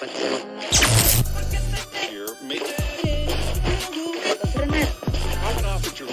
Here, make I'm off at your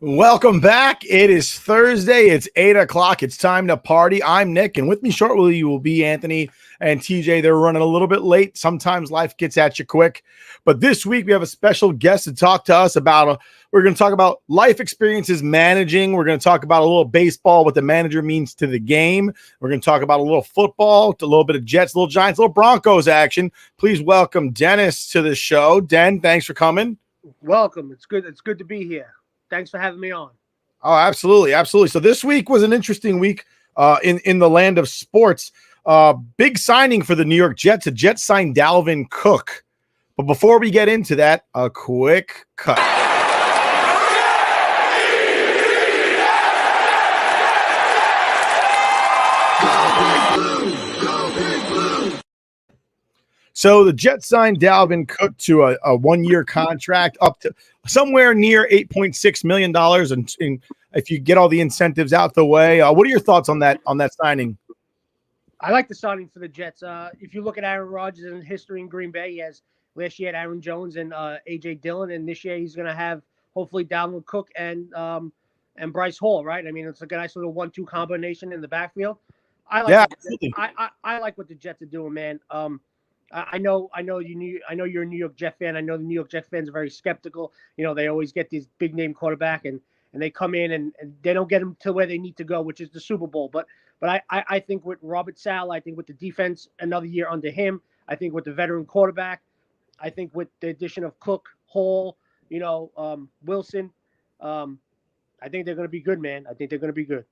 Welcome back. It is Thursday. It's 8 o'clock. It's time to party. I'm Nick, and with me shortly will be Anthony and TJ. They're running a little bit late. Sometimes life gets at you quick. But this week we have a special guest to talk to us about. We're going to talk about life experiences managing. We're going to talk about a little baseball, what the manager means to the game. We're going to talk about a little football, a little bit of Jets, little Giants, little Broncos action. Please welcome Dennis to the show. Den, thanks for coming. Welcome. It's good. It's good to be here. Thanks for having me on. Oh, absolutely. Absolutely. So this week was an interesting week in the land of sports. Big signing for the New York Jets. The Jets signed Dalvin Cook. But before we get into that, a quick cut. So the Jets signed Dalvin Cook to a one-year contract up to somewhere near $8.6 million. And if you get all the incentives out the way, what are your thoughts on that signing? I like the signing for the Jets. If you look at Aaron Rodgers and history in Green Bay, he has last year had Aaron Jones and A.J. Dillon, and this year he's going to have hopefully Dalvin Cook and Bryce Hall, right? I mean, it's like a nice little 1-2 combination in the backfield. I like what the Jets are doing, man. I know you're a New York Jet fan. I know the New York Jet fans are very skeptical. You know, they always get these big name quarterback and they come in and they don't get them to where they need to go, which is the Super Bowl. But I think with Robert Saleh, I think with the defense another year under him, I think with the veteran quarterback, I think with the addition of Cook, Hall, Wilson, I think they're going to be good, man. I think they're going to be good.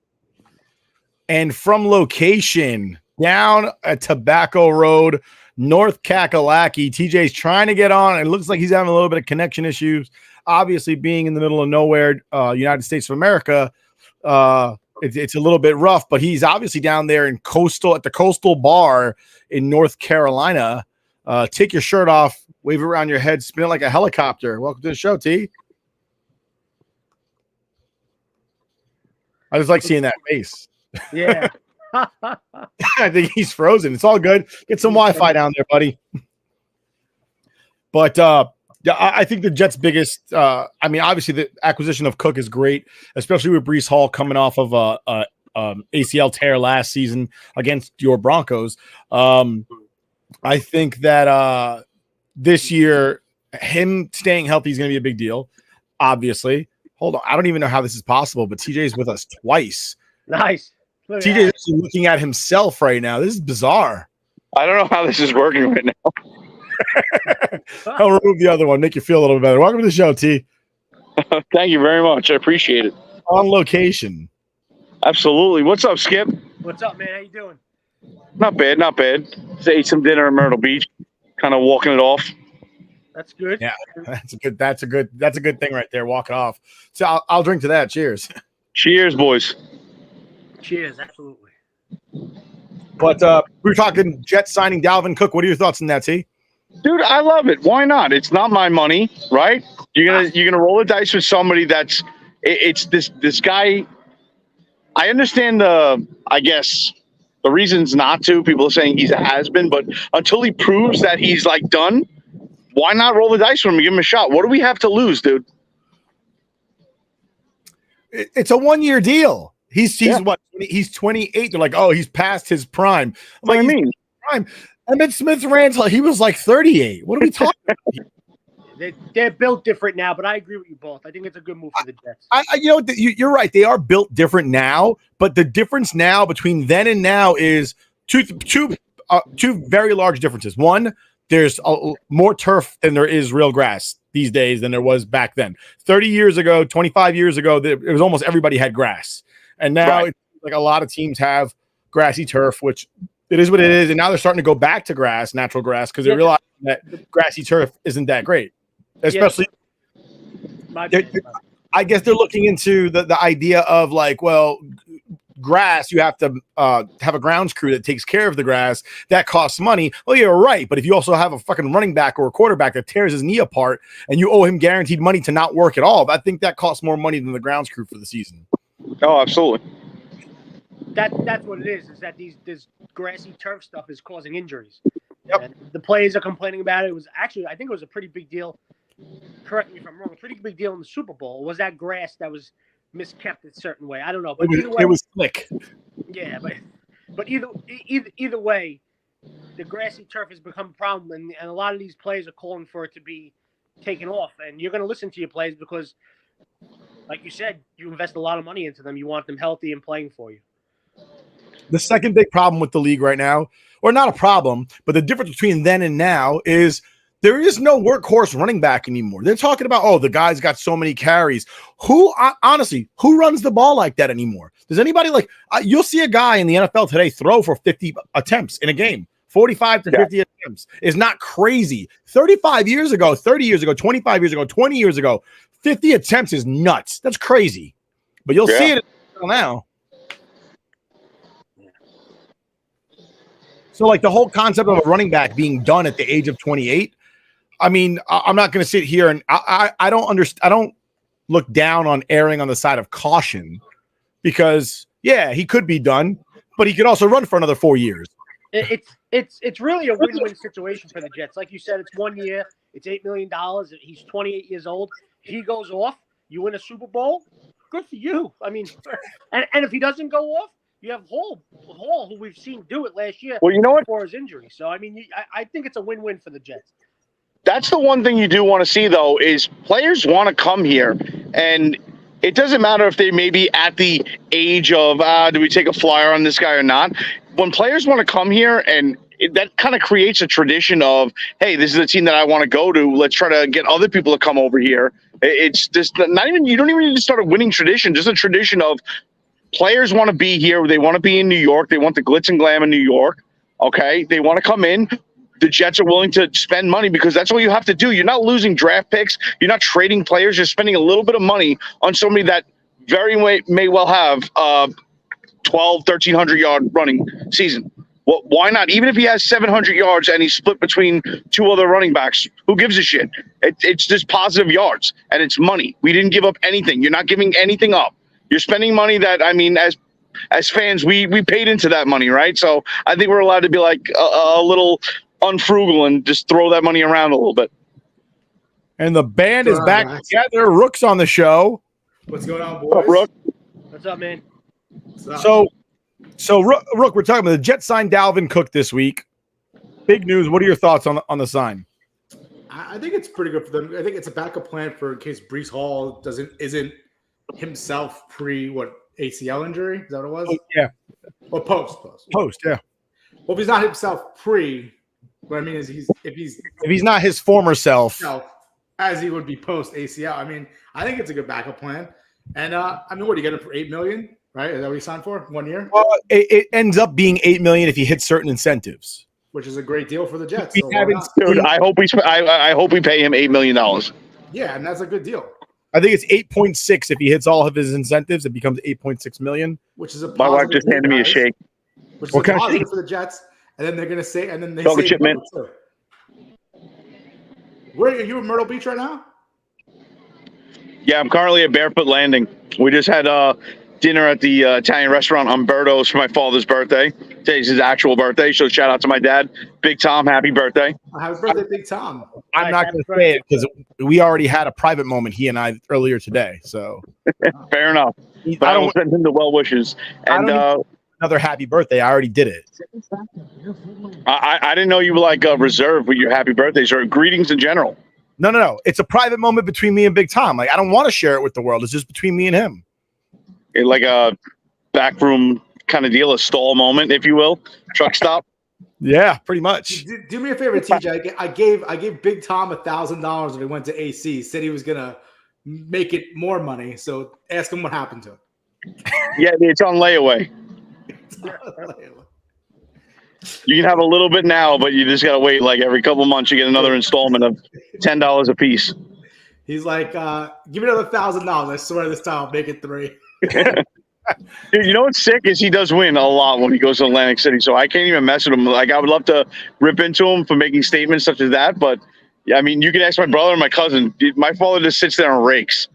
And from location down at Tobacco Road, North Kakalaki, TJ's trying to get on. It looks like he's having a little bit of connection issues. Obviously, being in the middle of nowhere, United States of America, it's a little bit rough. But he's obviously down there at the Coastal Bar in North Carolina. Take your shirt off, wave it around your head, spin it like a helicopter. Welcome to the show, T. I just like seeing that face. Yeah. I think he's frozen. It's all good. Get some Wi-Fi down there, buddy. But I think the Jets' biggest, obviously the acquisition of Cook is great, especially with Breece Hall coming off of a ACL tear last season against your Broncos. I think that this year, him staying healthy is going to be a big deal, obviously. Hold on. I don't even know how this is possible, but TJ's with us twice. Nice. TJ's actually looking at himself right now. This is bizarre. I don't know how this is working right now. I'll remove the other one, make you feel a little bit better. Welcome to the show, T. Thank you very much. I appreciate it. On location. Absolutely. What's up, Skip? What's up, man? How you doing? Not bad, not bad. Just ate some dinner in Myrtle Beach. Kind of walking it off. That's good. Yeah, that's a good thing right there. Walk it off. So I'll drink to that. Cheers. Cheers, boys. Cheers, absolutely. But we were talking Jets signing Dalvin Cook. What are your thoughts on that, T? Dude, I love it. Why not? It's not my money, right? You're gonna roll the dice with somebody that's it's this guy. I understand the reasons not to. People are saying he's a has-been, but until he proves that he's like done, why not roll the dice with him and give him a shot? What do we have to lose, dude? It's a one-year deal. He's what? He's 28. They're like, oh, he's past his prime. What do you mean? Prime. Emmitt Smith-Rand's he was like 38. What are we talking about? They're built different now, but I agree with you both. I think it's a good move for the Jets. You're right. They are built different now, but the difference now between then and now is two two very large differences. One, there's more turf than there is real grass these days than there was back then. 30 years ago, 25 years ago, it was almost everybody had grass. And now it's like a lot of teams have grassy turf, which it is what it is. And now they're starting to go back to grass, natural grass, because they realize that grassy turf isn't that great. Especially, I guess they're looking into the idea of like, well, grass, you have to have a grounds crew that takes care of the grass. That costs money. Oh, you're right. But if you also have a fucking running back or a quarterback that tears his knee apart and you owe him guaranteed money to not work at all, I think that costs more money than the grounds crew for the season. Oh, absolutely. That's what it is that this grassy turf stuff is causing injuries. Yep. And the players are complaining about it. It was actually, I think it was a pretty big deal. Correct me if I'm wrong. A pretty big deal in the Super Bowl was that grass that was miskept a certain way. I don't know, but it was slick. Yeah, but either way, the grassy turf has become a problem, and a lot of these players are calling for it to be taken off. And you're going to listen to your players because, like you said, you invest a lot of money into them. You want them healthy and playing for you. The second big problem with the league right now, or not a problem, but the difference between then and now is there is no workhorse running back anymore. They're talking about, oh, the guy's got so many carries. Honestly, who runs the ball like that anymore? Does anybody you'll see a guy in the NFL today throw for 50 attempts in a game. 45 to 50 attempts is not crazy. 35 years ago, 30 years ago, 25 years ago, 20 years ago, 50 attempts is nuts. That's crazy. But you'll see it now. So like the whole concept of a running back being done at the age of 28, I mean, I'm not going to sit here and I don't understand. I don't look down on erring on the side of caution because, yeah, he could be done, but he could also run for another 4 years. It's really a win-win situation for the Jets. Like you said, it's 1 year. It's $8 million. He's 28 years old. He goes off. You win a Super Bowl. Good for you. I mean, and if he doesn't go off, you have Hall, who we've seen do it last year. Well, you know what? Before his injury. So, I mean, I think it's a win-win for the Jets. That's the one thing you do want to see, though, is players want to come here. And it doesn't matter if they may be at the age of, do we take a flyer on this guy or not? When players want to come here, and that kind of creates a tradition of, hey, this is the team that I want to go to. Let's try to get other people to come over here. It's just not even, you don't even need to start a winning tradition, just a tradition of, players want to be here. They want to be in New York. They want the glitz and glam in New York. Okay. They want to come in. The Jets are willing to spend money because that's all you have to do. You're not losing draft picks. You're not trading players. You're spending a little bit of money on somebody that may well have 1,300 yard running season. Well, why not? Even if he has 700 yards and he's split between two other running backs, who gives a shit? It's just positive yards and it's money. We didn't give up anything. You're not giving anything up. You're spending money that, I mean, as fans, we paid into that money, right? So I think we're allowed to be like a little unfrugal and just throw that money around a little bit. And the band is back together. Rook's on the show. What's going on, boys? What's up, Rook? What's up, man? What's up? So Rook, we're talking about the Jets signed Dalvin Cook this week. Big news. What are your thoughts on the sign? I think it's pretty good for them. I think it's a backup plan for in case Breece Hall isn't himself ACL injury. Is that what it was? Oh, yeah. Or post. Yeah. Well, if he's not himself what I mean is if he's not his former self, as he would be post ACL. I mean, I think it's a good backup plan. And I mean, what do you get him for $8 million? Right? Is that what he signed for? 1 year? Well, it ends up being $8 million if he hits certain incentives, which is a great deal for the Jets. Dude, I hope we pay him $8 million. Yeah, and that's a good deal. I think it's 8.6 if he hits all of his incentives. It becomes 8.6 million. Which is a my wife just handed me a shake. Which is a positive for the Jets. And then they're going to say, and then they say, chip, man. Where are you in Myrtle Beach right now? Yeah, I'm currently at Barefoot Landing. We just had dinner at the Italian restaurant Umberto's for my father's birthday. Today's his actual birthday, so shout out to my dad. Big Tom, happy birthday. Happy birthday, Big Tom. I'm not going to say it because we already had a private moment, he and I, earlier today. So fair enough. But I will send him the well wishes. And another happy birthday. I already did it. I didn't know you were like reserved with your happy birthdays or greetings in general. No. It's a private moment between me and Big Tom. Like I don't want to share it with the world. It's just between me and him. Like a backroom kind of deal, a stall moment, if you will. Truck stop. Yeah, pretty much. Do me a favor, TJ. I gave Big Tom $1,000 when he went to AC. He said he was gonna make it more money. So ask him what happened to him. Yeah, it's on layaway. You can have a little bit now, but you just gotta wait. Like every couple months, you get another installment of $10 a piece. He's like, give me another $1,000. I swear this time I'll make it 3. Dude, you know what's sick is he does win a lot when he goes to Atlantic City, so I can't even mess with him. Like, I would love to rip into him for making statements such as that, but yeah, I mean, you can ask my brother and my cousin. My father just sits there and rakes.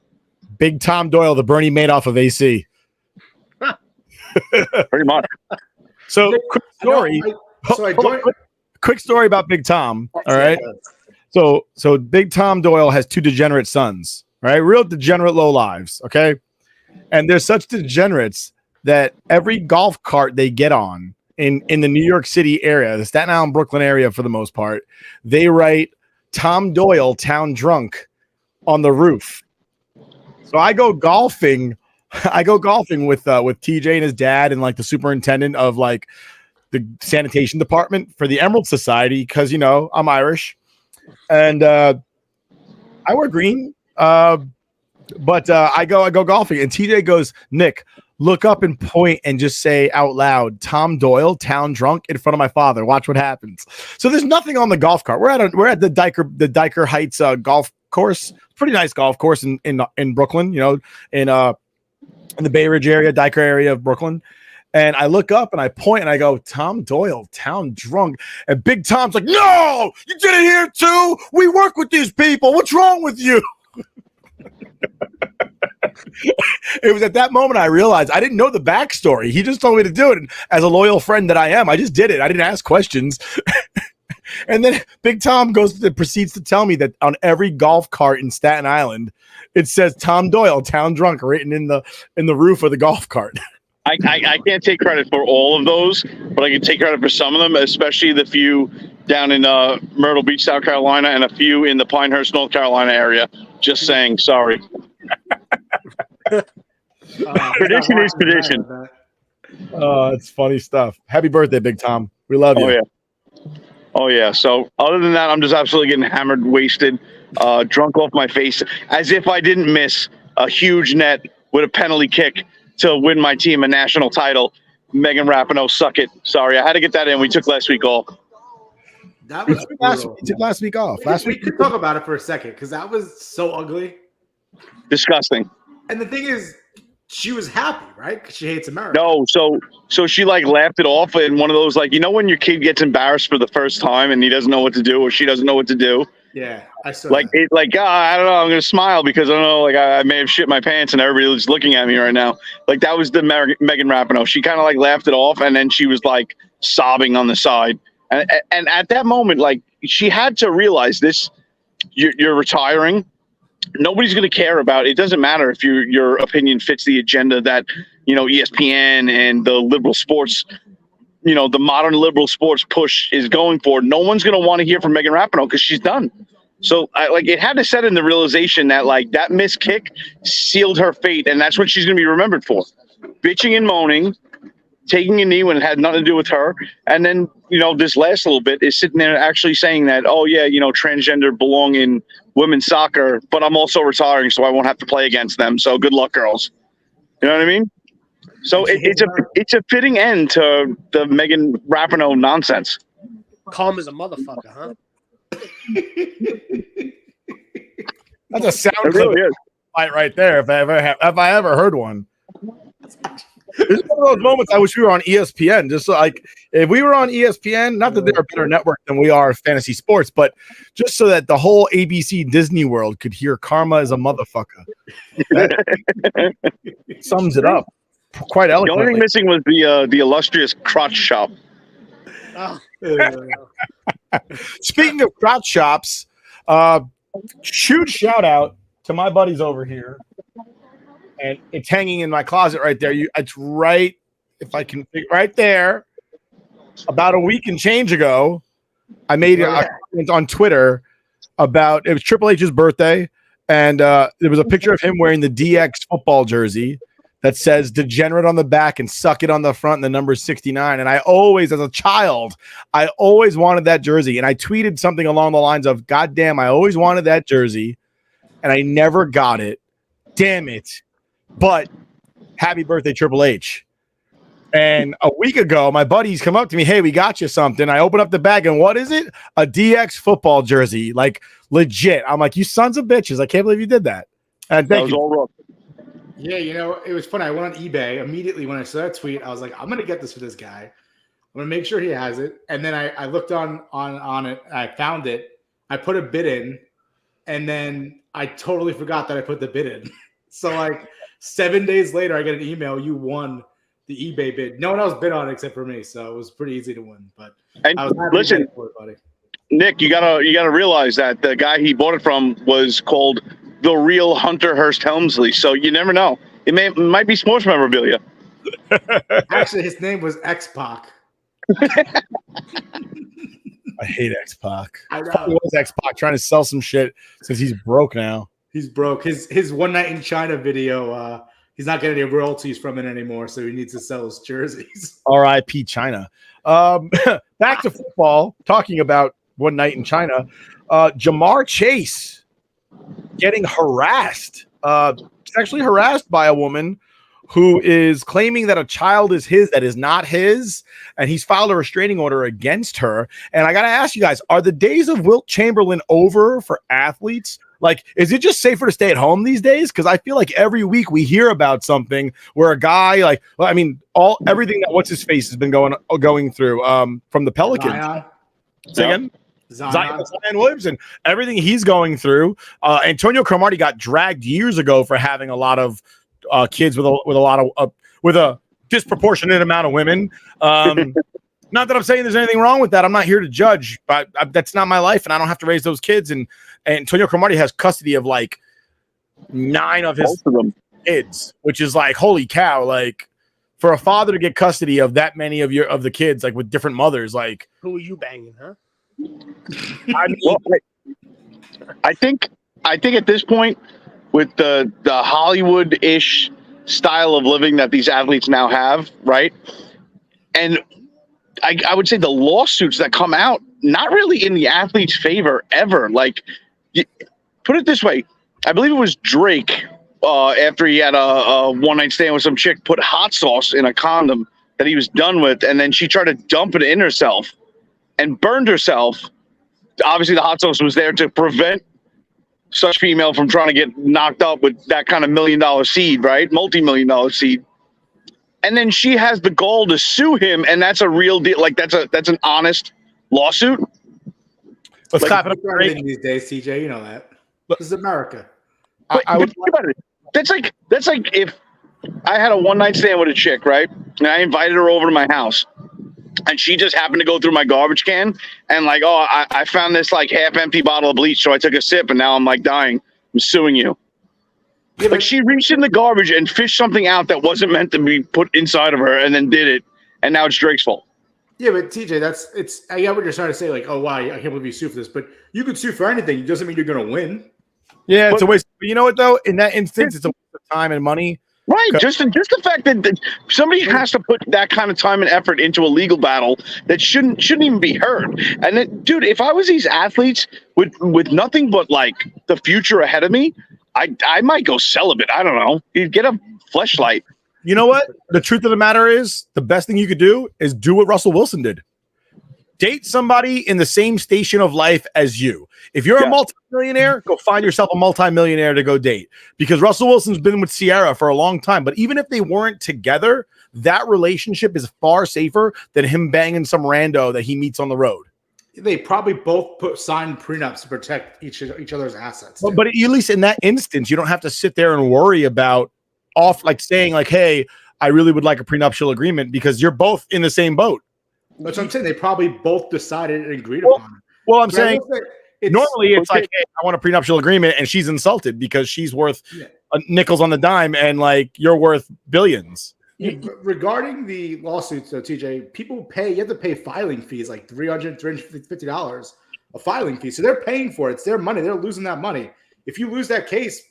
Big Tom Doyle, the Bernie Madoff of AC. Pretty much. So, quick story. Quick story about Big Tom. All right. So Big Tom Doyle has 2 degenerate sons. Right, real degenerate low lives. Okay. And they're such degenerates that every golf cart they get on in the New York City area, the Staten Island, Brooklyn area for the most part, they write Tom Doyle, town drunk on the roof. So I go golfing with TJ and his dad and like the superintendent of like the sanitation department for the Emerald Society because, you know, I'm Irish. And I wear green. But I go golfing, and TJ goes, Nick, look up and point and just say out loud, Tom Doyle, town drunk, in front of my father. Watch what happens. So there's nothing on the golf cart. We're at the Diker Heights golf course. Pretty nice golf course in Brooklyn. You know, in the Bay Ridge area, Diker area of Brooklyn. And I look up and I point and I go, Tom Doyle, town drunk. And Big Tom's like, no, you did it here too. We work with these people. What's wrong with you? It was at that moment I realized I didn't know the backstory. He just told me to do it. And as a loyal friend that I am, I just did it. I didn't ask questions. And then Big Tom proceeds to tell me that on every golf cart in Staten Island, it says Tom Doyle, town drunk, written in the roof of the golf cart. I can't take credit for all of those, but I can take credit for some of them, especially the few down in Myrtle Beach, South Carolina, and a few in the Pinehurst, North Carolina area. Just saying, sorry. Tradition is tradition. It's funny stuff. Happy birthday, Big Tom. We love you. Oh yeah. So other than that, I'm just absolutely getting hammered, wasted, drunk off my face, as if I didn't miss a huge net with a penalty kick to win my team a national title. Megan Rapinoe, suck it. Sorry, I had to get that in. We took last week off. That was last week off. We could talk about it for a second because that was so ugly. Disgusting. And the thing is, she was happy, right? Because she hates America. No, so she like laughed it off in one of those, like, you know, when your kid gets embarrassed for the first time and he doesn't know what to do or she doesn't know what to do. Yeah, I saw like that. I don't know. I'm gonna smile because I don't know. Like I may have shit my pants and everybody's looking at me right now. Like that was the Megan Rapinoe. She kind of like laughed it off and then she was like sobbing on the side. And at that moment, like she had to realize this: you're retiring. Nobody's going to care about it. It doesn't matter if your opinion fits the agenda that, you know, ESPN and the liberal sports, you know, the modern liberal sports push is going for. No one's going to want to hear from Megan Rapinoe because she's done. So it had to set in the realization that like that missed kick sealed her fate. And that's what she's going to be remembered for. Bitching and moaning, taking a knee when it had nothing to do with her. And then, you know, this last little bit is sitting there actually saying that, oh yeah, you know, transgender belong in women's soccer, but I'm also retiring, so I won't have to play against them. So good luck, girls. You know what I mean? So it's a fitting end to the Megan Rapinoe nonsense. Calm as a motherfucker, huh? That's a sound It really is. fight right there. If I ever heard one. It's one of those moments I wish we were on ESPN. Just so, like, if we were on ESPN, not that they're a better network than we are fantasy sports, but just so that the whole ABC Disney world could hear "Karma is a motherfucker." That sums it up quite eloquently. The only thing missing was the illustrious crotch shop. Oh. Speaking of crotch shops, huge shout out to my buddies over here. And it's hanging in my closet right there. It's right, if I can, right there. About a week and change ago, I made a comment on Twitter about, it was Triple H's birthday, and there was a picture of him wearing the DX football jersey that says degenerate on the back and suck it on the front and the number 69. And I always, as a child, I always wanted that jersey. And I tweeted something along the lines of, God damn, I always wanted that jersey and I never got it. Damn it. But happy birthday, Triple H. And a week ago, my buddies come up to me, hey, we got you something. I open up the bag, and what is it? A DX football jersey, like legit. I'm like, you sons of bitches. I can't believe you did that. And That thank was you. all rough. Yeah, it was funny. I went on eBay immediately when I saw that tweet. I was like, I'm gonna get this for this guy. I'm gonna make sure he has it. And then I looked on it. I found it. I put a bid in, and then I totally forgot that I put the bid in. So like 7 days later, I get an email. You won the eBay bid. No one else bid on it except for me, so it was pretty easy to win. But And I was happy listen, to get it for it, buddy. Nick, you gotta realize that the guy he bought it from was called the real Hunter Hearst Helmsley. So you never know. It might be sports memorabilia. Actually, his name was X-Pac. I hate X-Pac. I know. It was X-Pac trying to sell some shit since he's broke now. He's broke. His One Night in China video, he's not getting any royalties from it anymore, so he needs to sell his jerseys. R.I.P. China. Back to football, talking about One Night in China. Jamar Chase getting harassed, sexually harassed by a woman who is claiming that a child is his that is not his, and he's filed a restraining order against her. And I got to ask you guys, are the days of Wilt Chamberlain over for athletes? Like, is it just safer to stay at home these days? Because I feel like every week we hear about something where a guy, like, well, I mean, everything that what's his face has been going through from the Pelicans. Zion. Say again? Zion. Zion Williamson, everything he's going through. Antonio Cromartie got dragged years ago for having a lot of kids with a disproportionate amount of women. Not that I'm saying there's anything wrong with that. I'm not here to judge, but that's not my life, and I don't have to raise those kids. And Antonio Cromartie has custody of like 9 of his kids, which is like, holy cow! Like, for a father to get custody of that many of the kids, like with different mothers, like, Who are you banging, huh? I mean, Well, I think at this point, with the Hollywood-ish style of living that these athletes now have, right? And I would say the lawsuits that come out, not really in the athlete's favor ever. Like, put it this way, I believe it was Drake, after he had a one-night stand with some chick, put hot sauce in a condom that he was done with, and then she tried to dump it in herself and burned herself. Obviously, the hot sauce was there to prevent such female from trying to get knocked up with that kind of $1 million seed, right? Multi-million-dollar seed. And then she has the gall to sue him, and that's a real deal. Like, that's an honest lawsuit. let's like, clap it up. It's everything these days, TJ. You know that. This is America. I would. Think about it. That's like if I had a one-night stand with a chick, right? And I invited her over to my house, and she just happened to go through my garbage can, and like, oh, I found this like half-empty bottle of bleach, so I took a sip, and now I'm like dying. I'm suing you. Yeah, Like, she reached in the garbage and fished something out that wasn't meant to be put inside of her, and then did it, and now it's Drake's fault. Yeah, but TJ, I get what you're trying to say. Like, oh wow, I can't believe you sue for this, but you could sue for anything. It doesn't mean you're going to win. Yeah, it's a waste. But you know what though? In that instance, it's a waste of time and money. Right, just the fact that somebody has to put that kind of time and effort into a legal battle that shouldn't even be heard. And then, dude, if I was these athletes with nothing but like the future ahead of me, I might go celibate. I don't know. You'd get a fleshlight. You know what? The truth of the matter is, the best thing you could do is do what Russell Wilson did. Date somebody in the same station of life as you. If you're a multimillionaire, go find yourself a multimillionaire to go date. Because Russell Wilson's been with Ciara for a long time. But even if they weren't together, that relationship is far safer than him banging some rando that he meets on the road. They probably both signed prenups to protect each other's assets. But at least in that instance, you don't have to sit there and worry about saying like, hey, I really would like a prenuptial agreement, because you're both in the same boat. That's what I'm saying. They probably both decided and agreed upon it. Well, I'm saying normally it's okay. like, hey, I want a prenuptial agreement, and she's insulted because she's worth nickels on the dime, and like you're worth billions. Regarding the lawsuits, though, TJ, people you have to pay filing fees, like $300, $350 a filing fee. So they're paying for it. It's their money. They're losing that money. If you lose that case,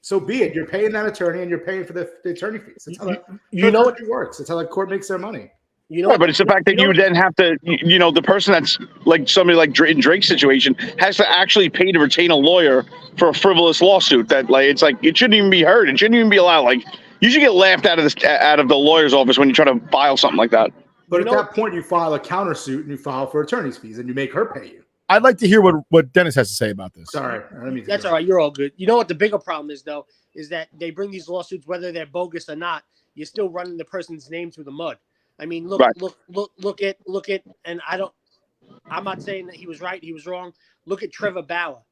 so be it. You're paying that attorney, and you're paying for the attorney fees. That's how You know what it works. That's how the court makes their money. You know, Right, but it's the fact that you then have to, the person that's like somebody like in Drake's situation has to actually pay to retain a lawyer for a frivolous lawsuit. That like it's like it shouldn't even be heard. It shouldn't even be allowed. Like you should get laughed out of the lawyer's office when you try to file something like that. But at that point, you file a countersuit and you file for attorney's fees, and you make her pay you. I'd like to hear what Dennis has to say about this. Sorry, that's all right. You're all good. You know what the bigger problem is, though, is that they bring these lawsuits, whether they're bogus or not. You're still running the person's name through the mud. I mean, look at, and I'm not saying that he was right, he was wrong. Look at Trevor Bauer.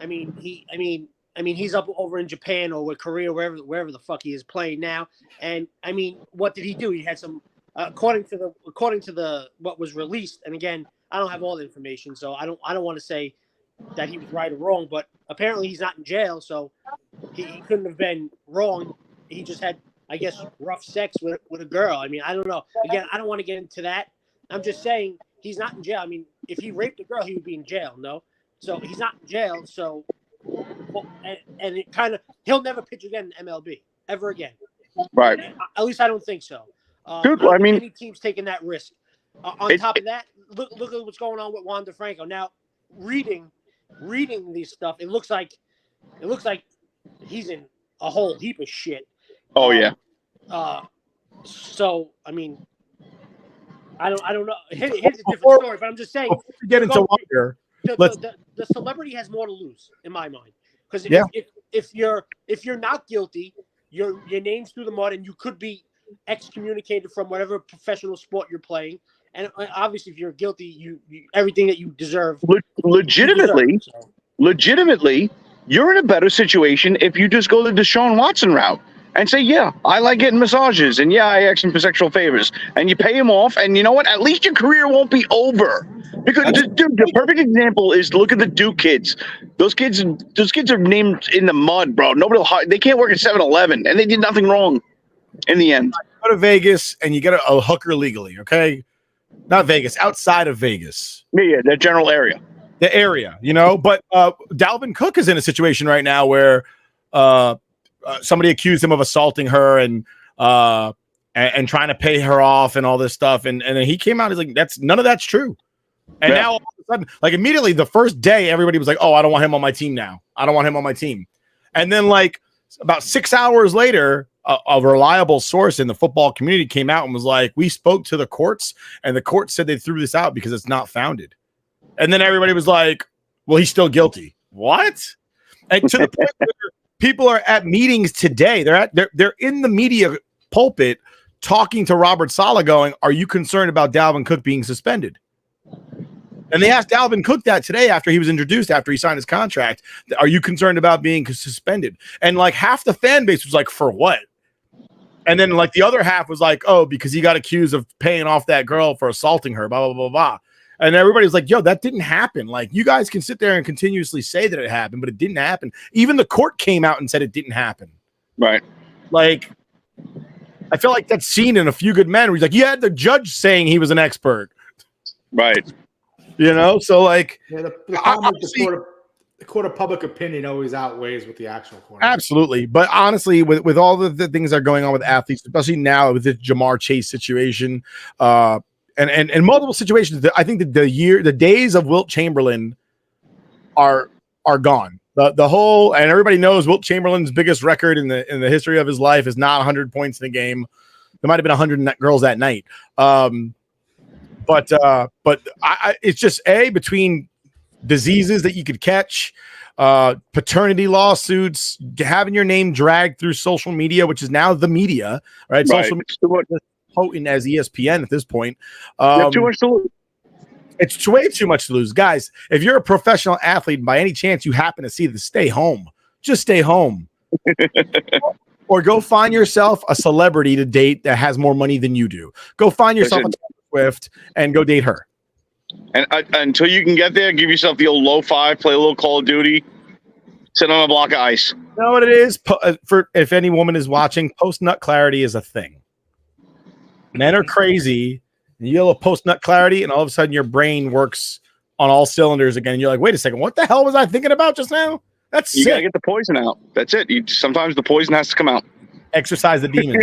I mean, he's up over in Japan or with Korea, wherever the fuck he is playing now. And I mean, what did he do? He had some, according to the what was released. And again, I don't have all the information, so I don't want to say that he was right or wrong. But apparently, he's not in jail, so he couldn't have been wrong. He just had, I guess, rough sex with a girl. I mean, I don't know. Again, I don't want to get into that. I'm just saying he's not in jail. I mean, if he raped a girl, he would be in jail, no? So he's not in jail. So, and it kind of, he'll never pitch again in MLB, ever again. Right. At least I don't think so. Dude, I mean, any team's taking that risk. On top of that, look at what's going on with Juan DeFranco. Now, reading these stuff, it looks like he's in a whole heap of shit. Oh yeah. So I mean, I don't know. Here's a different story, but I'm just saying. Get into wonder. The celebrity has more to lose, in my mind, because if you're not guilty, your name's through the mud, and you could be excommunicated from whatever professional sport you're playing. And obviously, if you're guilty, you everything that you deserve. Legitimately, you're in a better situation if you just go the Deshaun Watson route and say, yeah, I like getting massages, and yeah, I ask him for sexual favors, and you pay him off, and you know what? At least your career won't be over. Because, dude, the perfect example is look at the Duke kids. Those kids are named in the mud, bro. They can't work at 7-Eleven, and they did nothing wrong in the end. Go to Vegas, and you get a hooker legally, okay? Not Vegas, outside of Vegas. Yeah, that general area. The area, But Dalvin Cook is in a situation right now where somebody accused him of assaulting her and trying to pay her off and all this stuff. And he came out, he's like, none of that's true. And now all of a sudden, like immediately the first day, everybody was like, oh, I don't want him on my team now. I don't want him on my team. And then like about 6 hours later, a reliable source in the football community came out and was like, we spoke to the courts and the court said they threw this out because it's not founded. And then everybody was like, well, he's still guilty. What? And to the point where people are at meetings today. They're in the media pulpit talking to Robert Saleh going, are you concerned about Dalvin Cook being suspended? And they asked Dalvin Cook that today after he was introduced, after he signed his contract. Are you concerned about being suspended? And like half the fan base was like, for what? And then like the other half was like, oh, because he got accused of paying off that girl for assaulting her, blah, blah, blah, blah. And everybody was like, yo, that didn't happen. Like, you guys can sit there and continuously say that it happened, but it didn't happen. Even the court came out and said it didn't happen. Right. Like, I feel like that's seen in A Few Good Men where he's like, you had the judge saying he was an expert. Right. So like, the court of public opinion always outweighs with the actual court. Absolutely. But honestly, with all the things that are going on with athletes, especially now with this Jamar Chase situation, and multiple situations, I think that the days of Wilt Chamberlain are gone. The whole, and everybody knows Wilt Chamberlain's biggest record in the history of his life is not 100 points in a game. There might have been 100 girls that night. But it's just between diseases that you could catch, paternity lawsuits, having your name dragged through social media, which is now the media, right? Social media is potent as ESPN at this point. Too much to lose. It's way too much to lose. Guys, if you're a professional athlete and by any chance you happen to see this, stay home. Just stay home. Or go find yourself a celebrity to date that has more money than you do. Go find yourself a Taylor Swift and go date her. And until you can get there, give yourself the old low five, play a little Call of Duty, sit on a block of ice. You know what it is? For if any woman is watching, post-nut clarity is a thing. Men are crazy. And you get a little post-nut clarity, and all of a sudden your brain works on all cylinders again. And you're like, wait a second, what the hell was I thinking about just now? That's You sick. got to get the poison out. That's it. Sometimes the poison has to come out. Exercise the demon.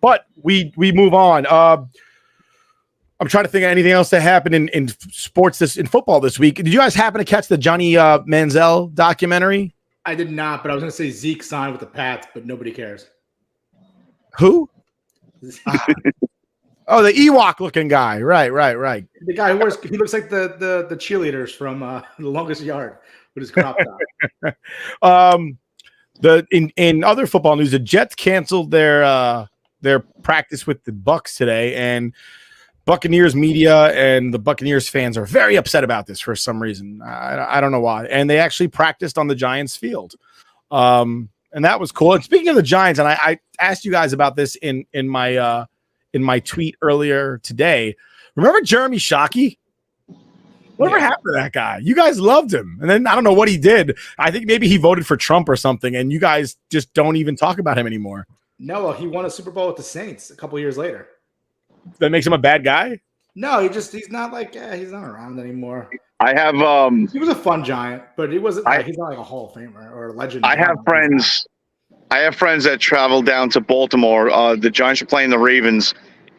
But we move on. I'm trying to think of anything else that happened in sports in football this week. Did you guys happen to catch the Johnny Manziel documentary? I did not, but I was going to say Zeke signed with the Pats, but nobody cares. Who? Oh, the Ewok looking guy. Right. The guy who he looks like the cheerleaders from The Longest Yard with his crop top. In other football news, the Jets canceled their practice with the Bucs today, and Buccaneers media and the Buccaneers fans are very upset about this for some reason. I don't know why. And they actually practiced on the Giants field. And that was cool. And speaking of the Giants, and I asked you guys about this in my tweet earlier today. Remember Jeremy Shockey? Whatever happened to that guy? You guys loved him. And then I don't know what he did. I think maybe he voted for Trump or something, and you guys just don't even talk about him anymore. No, he won a Super Bowl with the Saints a couple years later. That makes him a bad guy? No, he's not like he's not around anymore. I have he was a fun Giant, but he wasn't he's not like a Hall of Famer or a legend. I have friends that travel down to Baltimore. The Giants are playing the Ravens,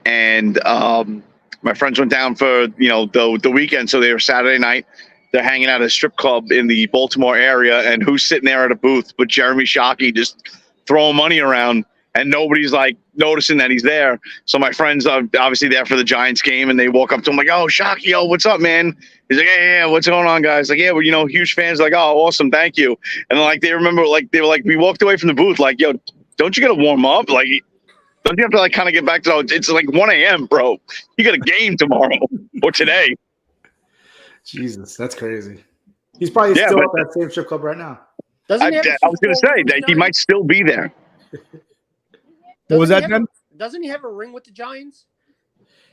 and my friends went down for the weekend, so they were Saturday night. They're hanging out at a strip club in the Baltimore area, and who's sitting there at a booth but Jeremy Shockey just throwing money around, and nobody's like noticing that he's there. So my friends are obviously there for the Giants game, and they walk up to him like, "Oh, Shockey, what's up, man?" He's like, "Yeah, what's going on, guys?" Like, "Yeah, we're huge fans." Like, "Oh, awesome, thank you." And like they remember, like they were like, we walked away from the booth like, "Yo, don't you got to warm up? Like, don't you have to like kind of get back to it's like 1 a.m., bro. You got a game tomorrow or today." Jesus, that's crazy. He's probably still at that same strip club right now. I was going to say that he might still be there. What was that, Ben? Doesn't he have a ring with the Giants?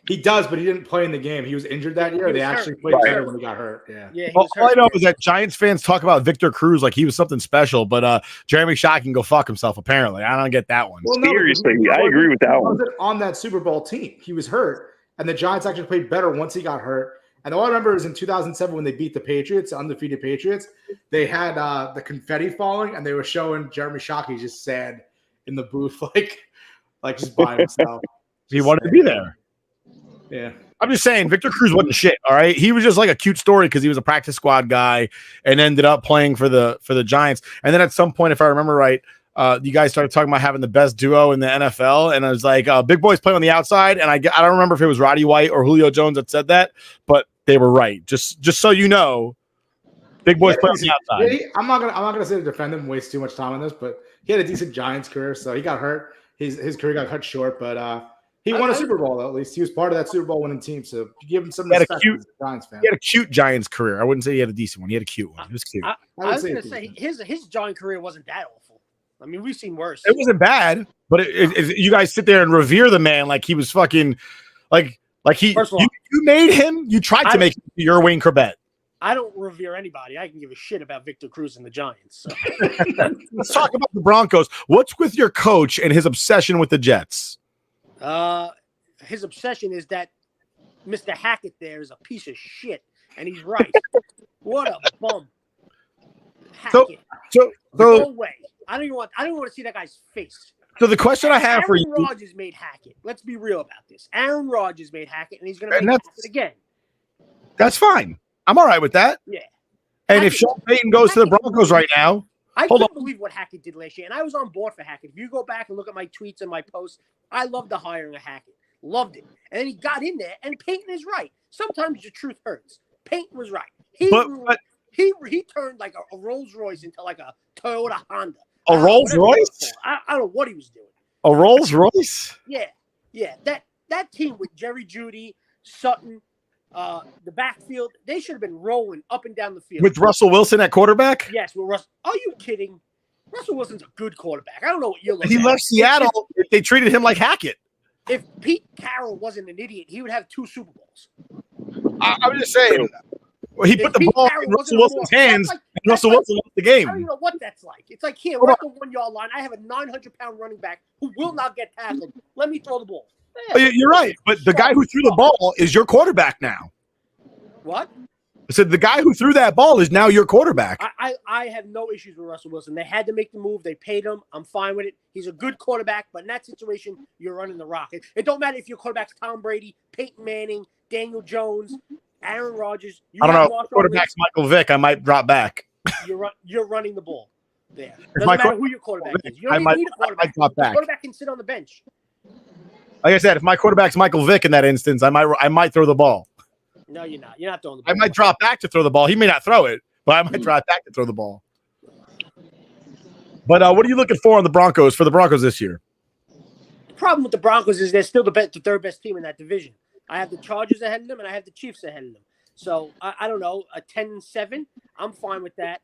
He does, but he didn't play in the game. He was injured that year. They actually played better when he got hurt. Yeah. All I know is that Giants fans talk about Victor Cruz like he was something special, but Jeremy Shockey can go fuck himself, apparently. I don't get that one. Well, seriously, I agree with that one. He wasn't on that Super Bowl team. He was hurt, and the Giants actually played better once he got hurt. And all I remember is in 2007 when they beat the Patriots, the undefeated Patriots, they had the confetti falling, and they were showing Jeremy Shockey just sad in the booth, like just by himself. He wanted to be there. Yeah. I'm just saying, Victor Cruz wasn't shit, all right? He was just like a cute story because he was a practice squad guy and ended up playing for the Giants. And then at some point, if I remember right, you guys started talking about having the best duo in the NFL, and I was like, big boys play on the outside, and I don't remember if it was Roddy White or Julio Jones that said that, but they were right. Just so you know, big boys play on the outside. I'm not gonna say to defend him, waste too much time on this, but he had a decent Giants career, so he got hurt. His career got cut short, but he won a Super Bowl at least. He was part of that Super Bowl winning team, so give him some respect. As a Giants fan. He had a cute Giants career. I wouldn't say he had a decent one. He had a cute one. He was cute. I was going to say his Giant career wasn't that awful. I mean, we've seen worse. It wasn't bad, but you guys sit there and revere the man like he was fucking like he. You made him. You tried to make him your Wayne Corbett. I don't revere anybody. I can give a shit about Victor Cruz and the Giants. So. Let's talk about the Broncos. What's with your coach and his obsession with the Jets? His obsession is that Mr. Hackett there is a piece of shit, and he's right. What a bum. Hackett. So no way. I don't even want to see that guy's face. So the question I have for you, Aaron Rodgers made Hackett. Let's be real about this. Aaron Rodgers made Hackett, and he's going to make Hackett again. That's fine. I'm all right with that. Yeah. And Hackett, if Sean Payton goes to the Broncos right now, I couldn't believe what Hackett did last year, and I was on board for Hackett. If you go back and look at my tweets and my posts, I loved the hiring of Hackett. Loved it. And then he got in there, and Payton is right. Sometimes the truth hurts. Payton was right. He turned like a Rolls Royce into like a Toyota Honda. A Rolls Royce? I don't know what he was doing. A Rolls Royce? Yeah. That team with Jerry Jeudy, Sutton, the backfield, they should have been rolling up and down the field. With Russell Wilson at quarterback? Yes, with Russell. Are you kidding? Russell Wilson's a good quarterback. I don't know what you're looking at. He left Seattle. They treated him like Hackett. If Pete Carroll wasn't an idiot, he would have 2 Super Bowls. I'm just saying. Well, he put the ball in Russell Wilson's hands, and Russell Wilson lost the game. I don't know what that's like. It's like, here, we're at the 1-yard line. I have a 900-pound running back who will not get tackled. Let me throw the ball. You're right, but the guy who threw the ball is your quarterback now. What? So the guy who threw that ball is now your quarterback. I have no issues with Russell Wilson. They had to make the move. They paid him. I'm fine with it. He's a good quarterback, but in that situation, you're running the rock. It don't matter if your quarterback's Tom Brady, Peyton Manning, Daniel Jones, Aaron Rodgers. I don't know. Quarterback's Michael Vick. I might drop back. You're running the ball there. If Doesn't my matter who your quarterback is. You don't even need a quarterback. drop back. The quarterback can sit on the bench. Like I said, if my quarterback's Michael Vick in that instance, I might throw the ball. No, you're not. You're not throwing the ball. I might drop back to throw the ball. He may not throw it, but I might drop back to throw the ball. But what are you looking for on the Broncos this year? The problem with the Broncos is they're still the third best team in that division. I have the Chargers ahead of them, and I have the Chiefs ahead of them. So I don't know, a 10-7. I'm fine with that.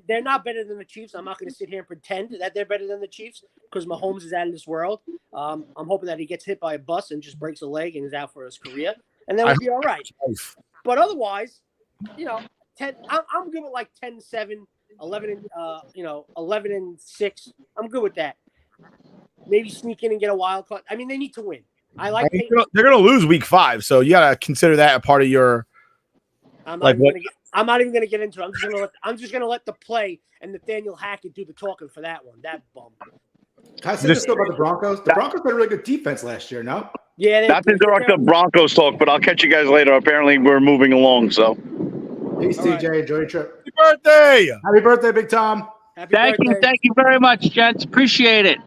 They're not better than the Chiefs. I'm not going to sit here and pretend that they're better than the Chiefs because Mahomes is out of this world. I'm hoping that he gets hit by a bus and just breaks a leg and is out for his career, and then we'll be all right. But otherwise, 10. I'm good with like 10-7, 11-6. I'm good with that. Maybe sneak in and get a wild card. I mean, they need to win. They're going to lose week 5, so you got to consider that a part of your. I'm not even going to get into it. I'm just going to let the play and Nathaniel Hackett do the talking for that one. That bum. Can I say this about the Broncos? The Broncos had a really good defense last year, no? Yeah. Not to interrupt the Broncos talk, but I'll catch you guys later. Apparently, we're moving along, so. Peace, TJ. Right. Enjoy your trip. Happy birthday! Happy birthday, Big Tom. Thank you very much, gents. Appreciate it.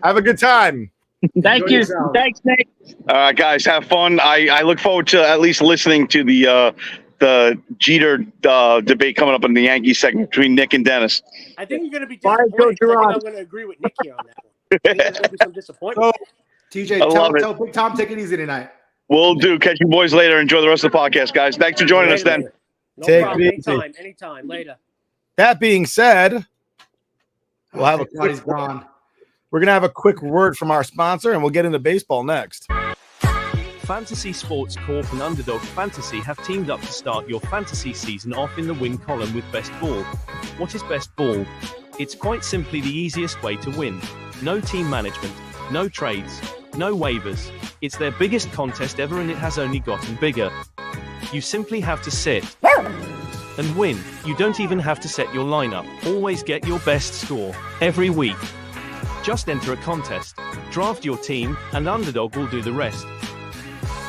Have a good time. Thank you. Thanks, Nick. All right, guys, have fun. I look forward to at least listening to the Jeter debate coming up in the Yankees segment between Nick and Dennis. I think you're going to be disappointed. I'm going to agree with Nick here on that one. I think there's going to be some disappointment. TJ, tell Big Tom take it easy tonight. Will do. Catch you boys later. Enjoy the rest of the podcast, guys. Thanks for joining us, then. No problem. Anytime. Later. That being said, we'll have everybody's gone. We're going to have a quick word from our sponsor, and we'll get into baseball next. Fantasy Sports Corp and Underdog Fantasy have teamed up to start your fantasy season off in the win column with Best Ball. What is Best Ball? It's quite simply the easiest way to win. No team management, no trades, no waivers. It's their biggest contest ever, and it has only gotten bigger. You simply have to sit and win. You don't even have to set your lineup. Always get your best score every week. Just enter a contest, draft your team, and Underdog will do the rest.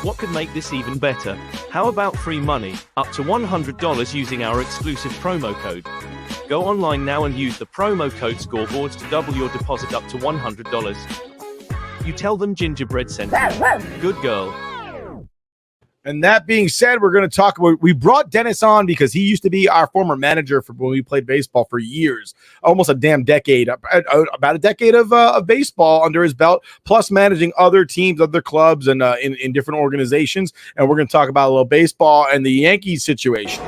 What could make this even better? How about free money, up to $100 using our exclusive promo code? Go online now and use the promo code Scoreboards to double your deposit up to $100. You tell them Gingerbread sent you. Good girl. And that being said, we're going to talk about, we brought Dennis on because he used to be our former manager for when we played baseball for years, almost a damn decade, about a decade of baseball under his belt, plus managing other teams, other clubs, and in different organizations. And we're going to talk about a little baseball and the Yankees situation.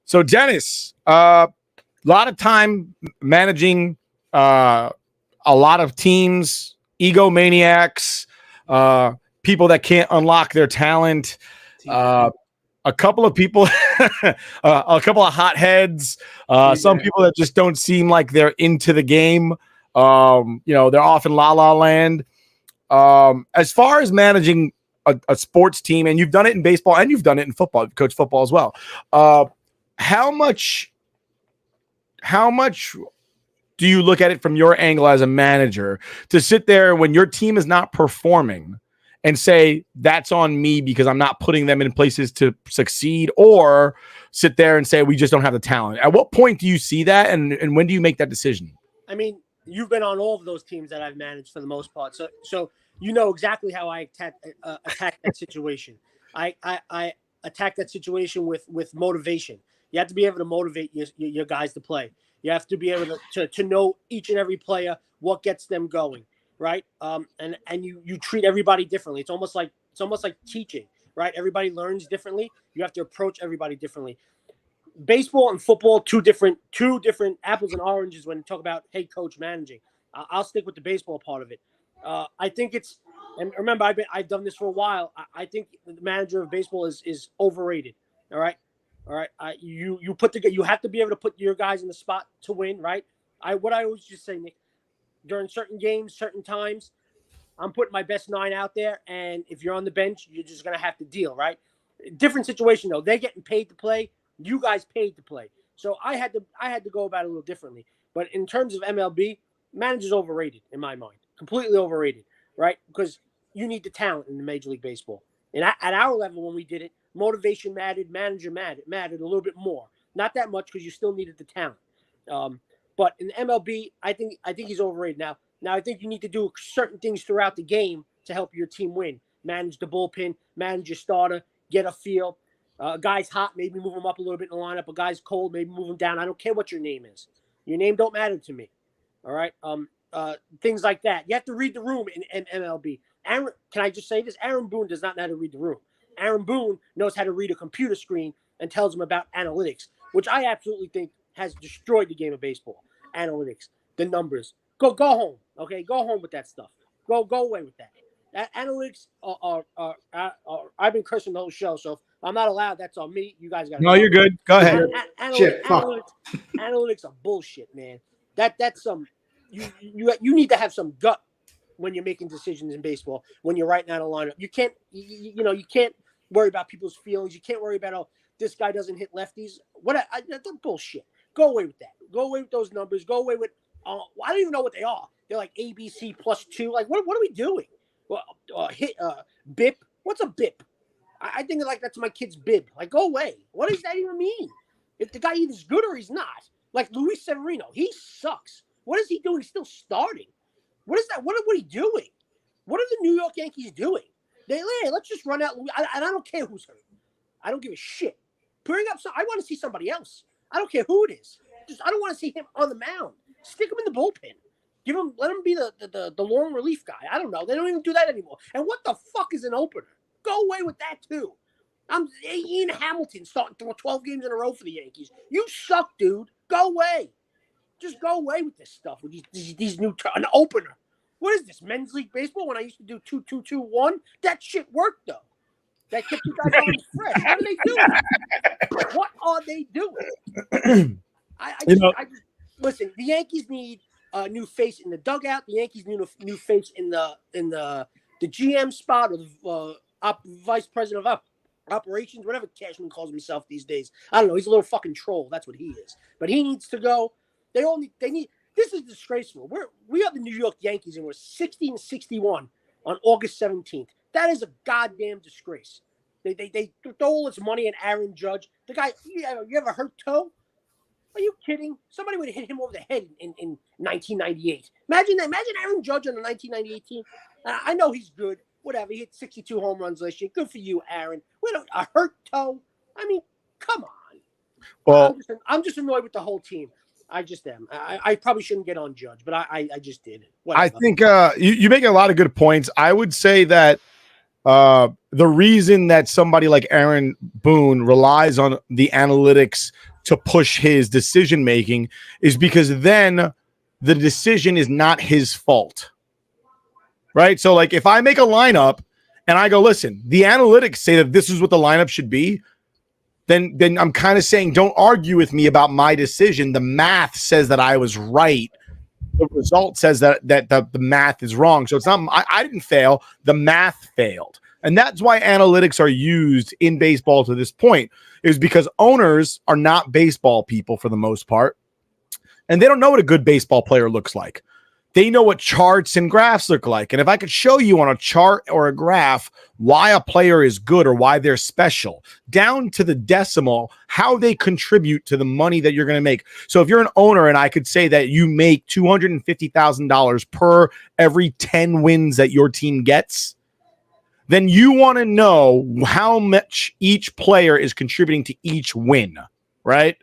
So, Dennis, a lot of time managing a lot of teams, egomaniacs, people that can't unlock their talent, a couple of people, a couple of hotheads, some people that just don't seem like they're into the game. They're off in la land. As far as managing a sports team, and you've done it in baseball and you've done it in football, you've coached football as well. How much do you look at it from your angle as a manager to sit there when your team is not performing and say, that's on me because I'm not putting them in places to succeed, or sit there and say, we just don't have the talent? At what point do you see that? And when do you make that decision? I mean, you've been on all of those teams that I've managed for the most part. So you know exactly how I attack that situation. I attack that situation with motivation. You have to be able to motivate your guys to play. You have to be able to know each and every player, what gets them going, right? And you treat everybody differently. It's almost like teaching, right? Everybody learns differently. You have to approach everybody differently. Baseball and football, two different apples and oranges when you talk about head coach managing. I'll stick with the baseball part of it. I think it's, and remember, I've done this for a while. I think the manager of baseball is overrated. All right. All right, you have to be able to put your guys in the spot to win, right? What I always just say, Nick, during certain games, certain times, I'm putting my best 9 out there, and if you're on the bench, you're just gonna have to deal, right? Different situation though. They're getting paid to play. You guys paid to play, so I had to go about it a little differently. But in terms of MLB, manager's overrated in my mind, completely overrated, right? Because you need the talent in the Major League Baseball, and at our level when we did it, motivation mattered, manager mattered a little bit more. Not that much because you still needed the talent. But in the MLB, I think he's overrated now. Now, I think you need to do certain things throughout the game to help your team win. Manage the bullpen, manage your starter, get a feel. Guy's hot, maybe move him up a little bit in the lineup. A guy's cold, maybe move him down. I don't care what your name is. Your name don't matter to me. All right? Things like that. You have to read the room in MLB. Can I just say this? Aaron Boone does not know how to read the room. Aaron Boone knows how to read a computer screen and tells him about analytics, which I absolutely think has destroyed the game of baseball. Analytics, the numbers. Go home, okay? Go home with that stuff. Go away with that. Analytics are I've been cursing the whole show, so if I'm not allowed, that's on me. You guys got. No, you're good. Go ahead. Analytics are bullshit, man. That's some. You need to have some gut when you're making decisions in baseball. When you're writing out a lineup, you can't. You can't worry about people's feelings. You can't worry about this guy doesn't hit lefties. That's bullshit. Go away with that. Go away with those numbers. Go away with. I don't even know what they are. They're like ABC +2. Like, what are we doing? Well, BIP. What's a BIP? I think like that's my kid's bib. Like, go away. What does that even mean? If the guy either is good or he's not. Like Luis Severino, he sucks. What is he doing? He's still starting. What is that? What are he doing? What are the New York Yankees doing? Let's just run out. I don't care who's hurt. I don't give a shit. Bring up I want to see somebody else. I don't care who it is. I don't want to see him on the mound. Stick him in the bullpen. Let him be the long relief guy. I don't know. They don't even do that anymore. And what the fuck is an opener? Go away with that too. Ian Hamilton starting 12 games in a row for the Yankees. You suck, dude. Go away. Just go away with this stuff. With these new an opener. What is this, men's league baseball? When I used to do 2-2-2-1, that shit worked though. That kept you guys on fresh. What are they doing? What are they doing? I just listen. The Yankees need a new face in the dugout. The Yankees need a new face in the GM spot or the vice president of operations, whatever Cashman calls himself these days. I don't know. He's a little fucking troll. That's what he is. But he needs to go. They need. This is disgraceful. We are the New York Yankees, and we're 60-61 on August 17th. That is a goddamn disgrace. They throw all this money at Aaron Judge. The guy, you ever hurt toe? Are you kidding? Somebody would have hit him over the head in 1998. Imagine that. Imagine Aaron Judge on the 1998 team. I know he's good. Whatever. He hit 62 home runs last year. Good for you, Aaron. A hurt toe? I mean, come on. Well, I'm just annoyed with the whole team. I just am. I probably shouldn't get on Judge, but I just did. Whatever. I think you make a lot of good points. I would say that the reason that somebody like Aaron Boone relies on the analytics to push his decision making is because then the decision is not his fault. Right? So like if I make a lineup and I go, listen, the analytics say that this is what the lineup should be, then I'm kind of saying don't argue with me about my decision. The math says that I was right. The result says that the math is wrong. So it's not I didn't fail. The math failed. And that's why analytics are used in baseball to this point, is because owners are not baseball people for the most part. And they don't know what a good baseball player looks like. They know what charts and graphs look like. And if I could show you on a chart or a graph why a player is good or why they're special, down to the decimal, how they contribute to the money that you're going to make. So if you're an owner and I could say that you make $250,000 per every 10 wins that your team gets, then you want to know how much each player is contributing to each win, right?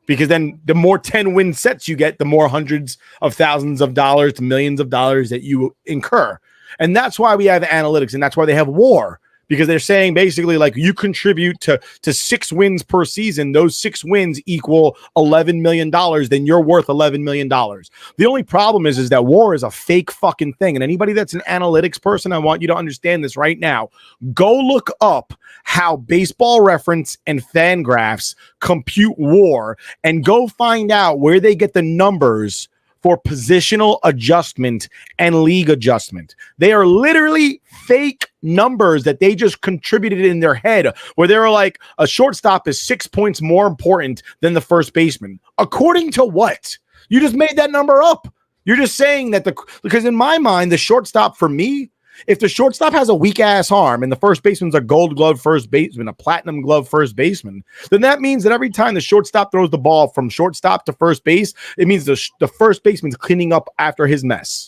Because then the more 10-win sets you get, the more hundreds of thousands of dollars to millions of dollars that you incur. And that's why we have analytics, and that's why they have WAR, because they're saying basically like you contribute to 6 wins per season. Those 6 wins equal $11 million. Then you're worth $11 million. The only problem is that WAR is a fake fucking thing. And anybody that's an analytics person, I want you to understand this right now. Go look up how Baseball Reference and Fangraphs compute WAR and go find out where they get the numbers for positional adjustment and league adjustment. They are literally fake numbers that they just contributed in their head, where they were like, a shortstop is 6 points more important than the first baseman. According to what? You just made that number up. You're just saying that because in my mind, the shortstop for me, if the shortstop has a weak ass arm and the first baseman's a gold glove first baseman, a platinum glove first baseman, then that means that every time the shortstop throws the ball from shortstop to first base, it means the first baseman's cleaning up after his mess.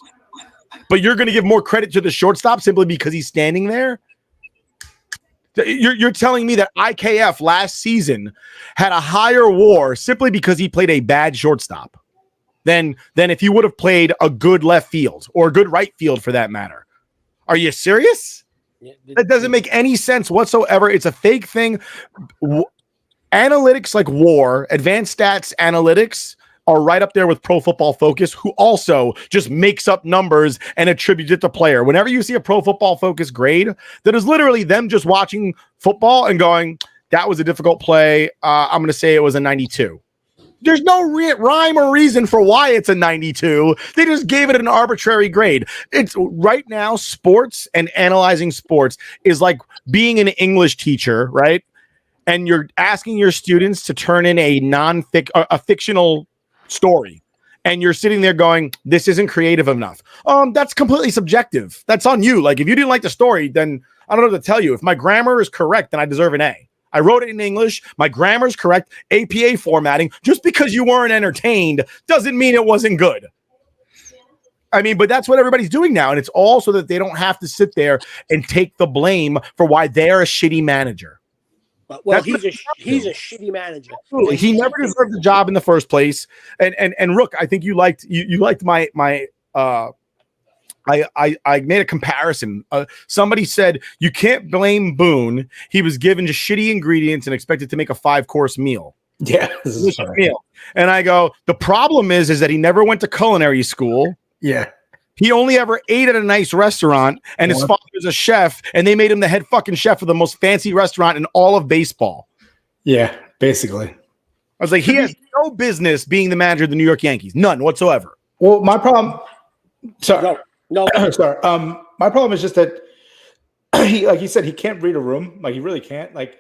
But you're going to give more credit to the shortstop simply because he's standing there? You're telling me that IKF last season had a higher WAR simply because he played a bad shortstop than if he would have played a good left field or a good right field for that matter. Are you serious? That doesn't make any sense whatsoever. It's a fake thing. Analytics like WAR, advanced stats analytics, are right up there with Pro Football Focus, who also just makes up numbers and attributes it to player. Whenever you see a Pro Football Focus grade, that is literally them just watching football and going, that was a difficult play. I'm going to say it was a 92. There's no rhyme or reason for why it's a 92. They just gave it an arbitrary grade. It's right now, sports and analyzing sports is like being an English teacher, right? And you're asking your students to turn in a fictional story. And you're sitting there going, this isn't creative enough. That's completely subjective. That's on you. Like, if you didn't like the story, then I don't know what to tell you. If my grammar is correct, then I deserve an A. I wrote it in English. My grammar's correct. APA formatting. Just because you weren't entertained doesn't mean it wasn't good. I mean, but that's what everybody's doing now. And it's all so that they don't have to sit there and take the blame for why they're a shitty manager. Well, he's a shitty manager. Absolutely. He never deserved the job in the first place. And Rook, I think you liked my I made a comparison. Somebody said you can't blame Boone. He was given just shitty ingredients and expected to make a 5-course meal. Yeah, this is meal. And I go, the problem is that he never went to culinary school. Yeah. He only ever ate at a nice restaurant, and his father's a chef, and they made him the head fucking chef of the most fancy restaurant in all of baseball. Yeah, basically. I was like, he has no business being the manager of the New York Yankees. None whatsoever. Well, my problem. Sorry. No. Sorry. My problem is just that he, like he said, he can't read a room. Like, he really can't. Like,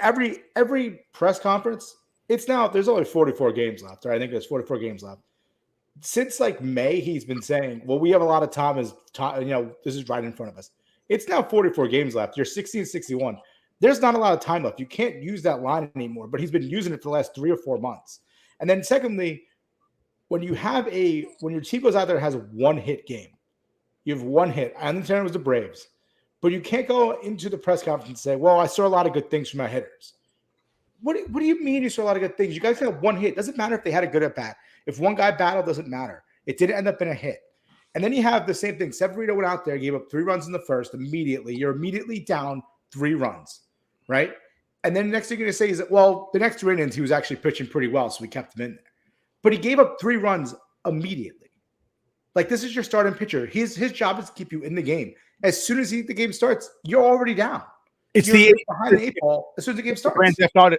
every press conference, there's only 44 games left, right? I think there's 44 games left. Since like May, he's been saying, well, we have a lot of time this is right in front of us. It's now 44 games left. You're 60-61. There's not a lot of time left. You can't use that line anymore, but he's been using it for the last 3 or 4 months. And then secondly, when your team goes out there and has a one-hit game, you have one hit. I understand it was the Braves, but you can't go into the press conference and say, well, I saw a lot of good things from my hitters. What do you mean you saw a lot of good things? You guys had one hit. It doesn't matter if they had a good at bat. If one guy battled, doesn't matter. It didn't end up in a hit. And then you have the same thing. Severino went out there, gave up 3 runs in the first immediately. You're immediately down 3 runs, right? And then the next thing you're going to say is that, well, the next 2 innings, he was actually pitching pretty well, so we kept him in there. But he gave up 3 runs immediately. Like, this is your starting pitcher. His job is to keep you in the game. As soon as the game starts, you're already down. It's you're behind the 8 ball as soon as the game starts.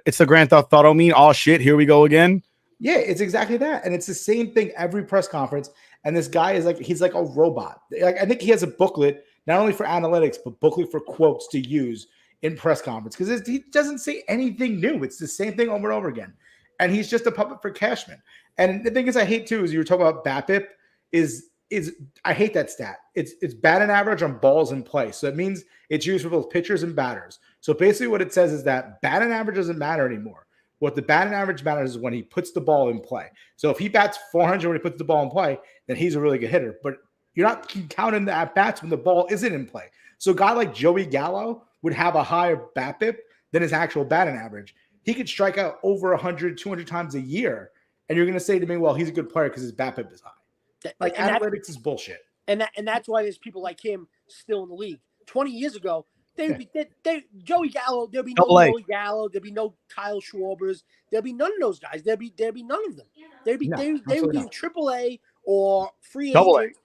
It's the Grand Theft Auto meme. Oh, shit, here we go again. Yeah, it's exactly that. And it's the same thing every press conference. And this guy is like, he's like a robot. Like, I think he has a booklet, not only for analytics, but booklet for quotes to use in press conference. Because he doesn't say anything new. It's the same thing over and over again. And he's just a puppet for Cashman. And the thing is, I hate too, is you were talking about BABIP, is I hate that stat. It's batting average on balls in play. So that means it's used for both pitchers and batters. So basically what it says is that batting average doesn't matter anymore. What the batting average matters is when he puts the ball in play. So if he bats 400 when he puts the ball in play, then he's a really good hitter. But you're not counting the at-bats when the ball isn't in play. So a guy like Joey Gallo would have a higher BABIP than his actual batting average. He could strike out over 100, 200 times a year. And you're going to say to me, well, he's a good player because his BABIP is high. Like, analytics is bullshit. And that's why there's people like him still in the league. 20 years ago, Joey Gallo. There'll be no Double A. Joey Gallo. There'll be no Kyle Schwarbers. There'll be none of those guys. There'll be none of them. They would be in AAA or free Double agent.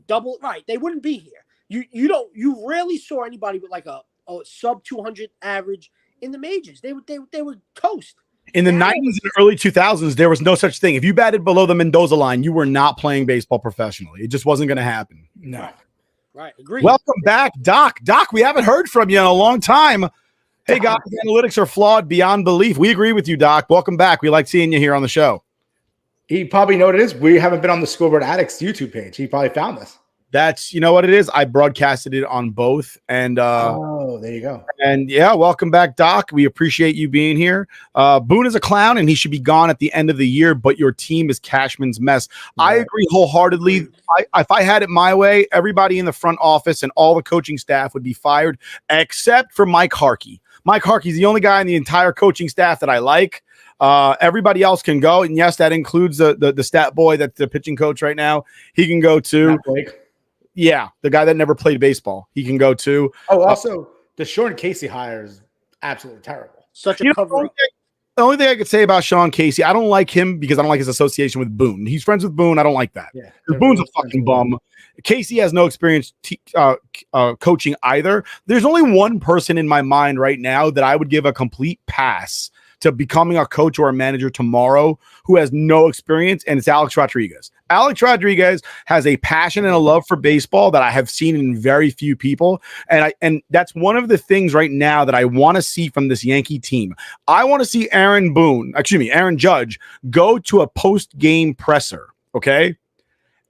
Double right. They wouldn't be here. You rarely saw anybody with like a sub 200 average in the majors. They would coast. In the 90s and early 2000s, there was no such thing. If you batted below the Mendoza line, you were not playing baseball professionally. It just wasn't going to happen. No. Right. Agree. Welcome back, Doc. Doc, we haven't heard from you in a long time. Hey, guys, analytics are flawed beyond belief. We agree with you, Doc. Welcome back. We like seeing you here on the show. He probably know what it is. We haven't been on the Scoreboard Addicts YouTube page. He probably found us. That's, you know what it is? I broadcasted it on both. And there you go. And yeah, welcome back, Doc. We appreciate you being here. Boone is a clown and he should be gone at the end of the year, but your team is Cashman's mess. Yeah. I agree wholeheartedly. If I had it my way, everybody in the front office and all the coaching staff would be fired except for Mike Harkey. Mike Harkey's the only guy in the entire coaching staff that I like. Everybody else can go. And yes, that includes the stat boy that's the pitching coach right now. He can go too. Yeah, the guy that never played baseball. He can go too. Oh, also, the Sean Casey hire is absolutely terrible. Such a cover. The only thing I could say about Sean Casey, I don't like him because I don't like his association with Boone. He's friends with Boone. I don't like that. Yeah, Boone's a fucking bum. Casey has no experience coaching either. There's only one person in my mind right now that I would give a complete pass to becoming a coach or a manager tomorrow who has no experience, and it's Alex Rodriguez. Alex Rodriguez has a passion and a love for baseball that I have seen in very few people, and that's one of the things right now that I want to see from this Yankee team. I want to see Aaron Judge go to a post-game presser, okay?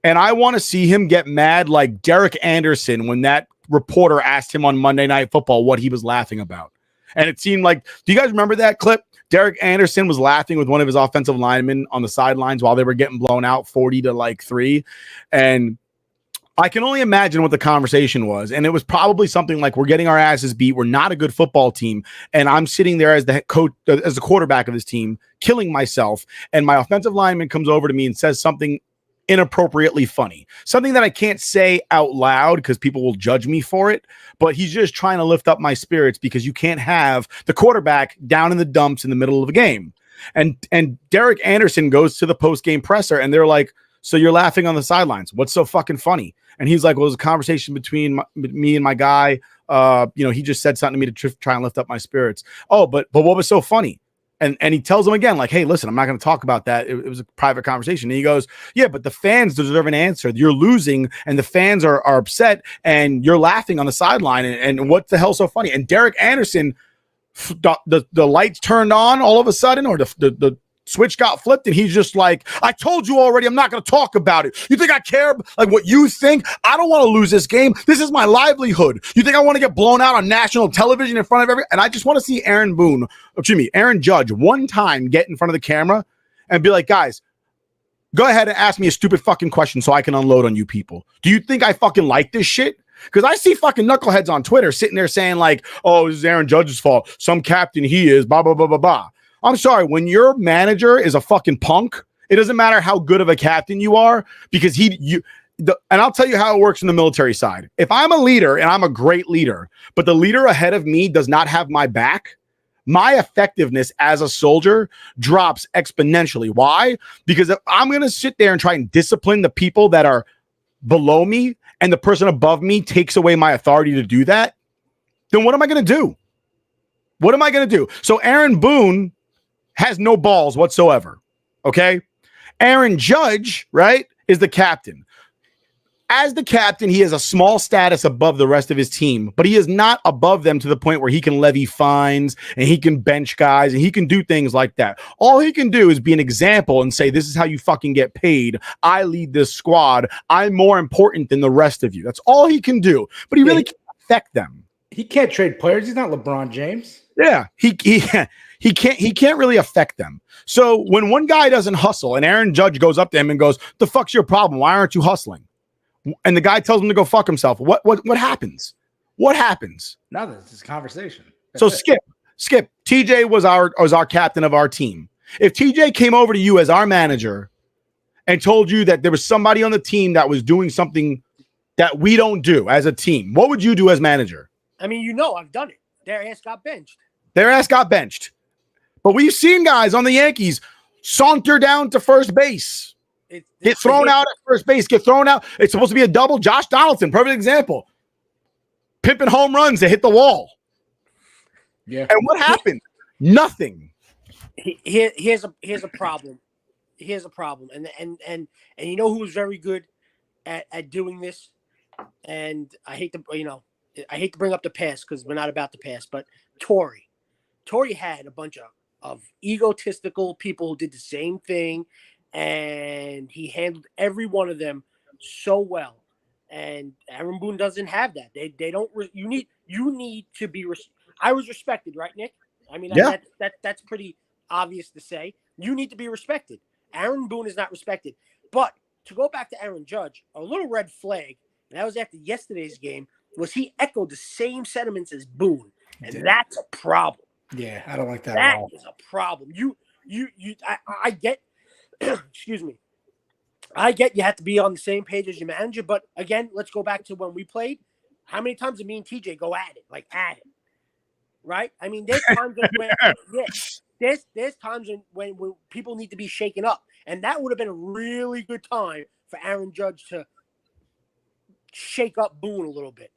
And I want to see him get mad like Derek Anderson when that reporter asked him on Monday Night Football what he was laughing about. And it seemed like, do you guys remember that clip? Derek Anderson was laughing with one of his offensive linemen on the sidelines while they were getting blown out 40-3. And I can only imagine what the conversation was. And it was probably something like, we're getting our asses beat. We're not a good football team. And I'm sitting there as the head coach, as the quarterback of this team, killing myself. And my offensive lineman comes over to me and says something inappropriately funny, something that I can't say out loud because people will judge me for it, but he's just trying to lift up my spirits because you can't have the quarterback down in the dumps in the middle of a game. And Derek Anderson goes to the post-game presser and they're like, so you're laughing on the sidelines. What's so fucking funny? And he's like, well, it was a conversation between me and my guy. He just said something to me to try and lift up my spirits. Oh, but what was so funny? And he tells him again, like, hey, listen, I'm not going to talk about that. It was a private conversation. And he goes, yeah, but the fans deserve an answer. You're losing and the fans are upset and you're laughing on the sideline. And what the hell so funny? And Derek Anderson, the lights turned on all of a sudden, or the switch got flipped, and he's just like, I told you already, I'm not going to talk about it. You think I care like what you think? I don't want to lose this game. This is my livelihood. You think I want to get blown out on national television in front of and I just want to see Aaron Judge one time get in front of the camera and be like, guys, go ahead and ask me a stupid fucking question so I can unload on you people. Do you think I fucking like this shit? Because I see fucking knuckleheads on Twitter sitting there saying like, oh, this is Aaron Judge's fault. Some captain he is, blah, blah, blah, blah, blah. I'm sorry, when your manager is a fucking punk, it doesn't matter how good of a captain you are, because and I'll tell you how it works in the military side. If I'm a leader and I'm a great leader, but the leader ahead of me does not have my back, my effectiveness as a soldier drops exponentially. Why? Because if I'm going to sit there and try and discipline the people that are below me and the person above me takes away my authority to do that, then what am I going to do? What am I going to do? So Aaron Boone has no balls whatsoever. Okay. Aaron Judge, right, is the captain. As the captain, he has a small status above the rest of his team, but he is not above them to the point where he can levy fines and he can bench guys and he can do things like that. All he can do is be an example and say, this is how you fucking get paid. I lead this squad. I'm more important than the rest of you. That's all he can do, but he really can't affect them. He can't trade players. He's not LeBron James. Yeah, he can't really affect them. So when one guy doesn't hustle and Aaron Judge goes up to him and goes, the fuck's your problem? Why aren't you hustling? And the guy tells him to go fuck himself. What happens? What happens? Nothing. It's just a conversation. So Skip. TJ was our captain of our team. If TJ came over to you as our manager and told you that there was somebody on the team that was doing something that we don't do as a team, what would you do as manager? I mean, I've done it. Their ass got benched. But we've seen guys on the Yankees saunter down to first base, get thrown out at first base, get thrown out. It's supposed to be a double. Josh Donaldson, perfect example. Pimping home runs to hit the wall. Yeah. And what happened? Nothing. Here's a problem. Here's a problem. And you know who's very good at doing this? And I hate to bring up the past because we're not about the past, but Torrey had a bunch of egotistical people who did the same thing, and he handled every one of them so well. And Aaron Boone doesn't have that. They don't. You need to be. I was respected, right, Nick? I mean, yeah. That's pretty obvious to say. You need to be respected. Aaron Boone is not respected. But to go back to Aaron Judge, a little red flag, and that was after yesterday's game, was he echoed the same sentiments as Boone, and that's a problem. Yeah, I don't like that at all. That is a problem. I get. Excuse me. I get you have to be on the same page as your manager, but again, let's go back to when we played. How many times did me and TJ go at it? Right? I mean, there's times there's times when people need to be shaken up, and that would have been a really good time for Aaron Judge to shake up Boone a little bit,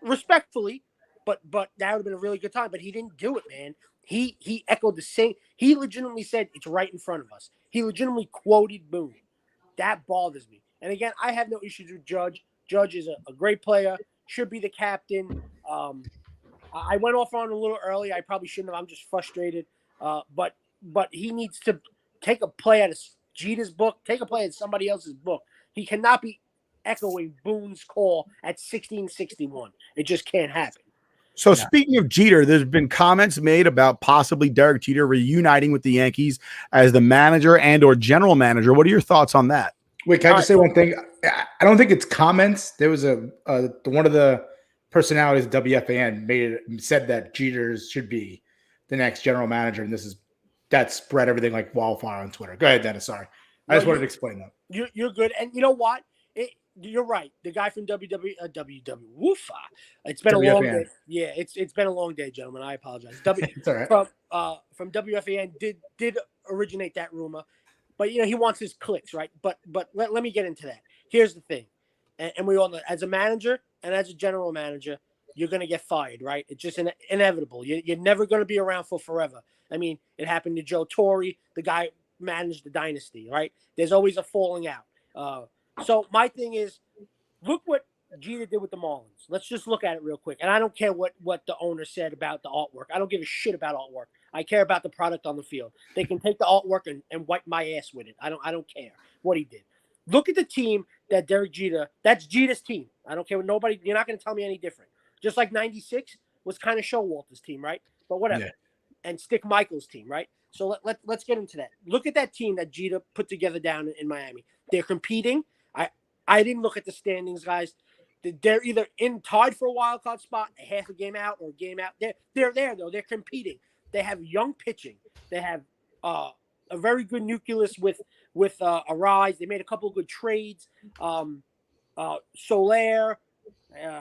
respectfully, but that would have been a really good time. But he didn't do it, man. He echoed the same. He legitimately said it's right in front of us. He legitimately quoted Boone. That bothers me. And again, I have no issues with Judge. Judge is a great player, should be the captain. I went off on a little early. I probably shouldn't have. I'm just frustrated. But he needs to take a play out of Jeter's book, take a play out of somebody else's book. He cannot be echoing Boone's call at 1661. It just can't happen. So speaking of Jeter, there's been comments made about possibly Derek Jeter reuniting with the Yankees as the manager and or general manager. What are your thoughts on that? Wait, can I just say one thing? I don't think it's comments. There was one of the personalities of WFAN said that Jeter should be the next general manager, and that spread everything like wildfire on Twitter. Go ahead, Dennis. Sorry, I just wanted to explain that. You're good, and you know what? You're right. The guy from WW Woofa. It's been a long day. Yeah, it's been a long day, gentlemen. I apologize. It's all right. From WFAN did originate that rumor, but he wants his clicks, right? But let me get into that. Here's the thing, and we all know, as a manager and as a general manager, you're gonna get fired, right? It's just inevitable. You're never gonna be around for forever. I mean, it happened to Joe Torre. The guy managed the dynasty, right? There's always a falling out. So my thing is, look what Jeter did with the Marlins. Let's just look at it real quick. And I don't care what the owner said about the artwork. I don't give a shit about artwork. I care about the product on the field. They can take the artwork and wipe my ass with it. I don't care what he did. Look at the team that Derek Jeter, that's Jeter's team. I don't care what nobody, you're not going to tell me any different. Just like 96 was kind of Showalter's team, right? But whatever. Yeah. And Stick Michael's team, right? So let's get into that. Look at that team that Jeter put together down in Miami. They're competing. I didn't look at the standings, guys. They're either tied for a wild card spot, a half a game out or a game out. They're there though. They're competing. They have young pitching. They have a very good nucleus with Arise. They made a couple of good trades. Soler,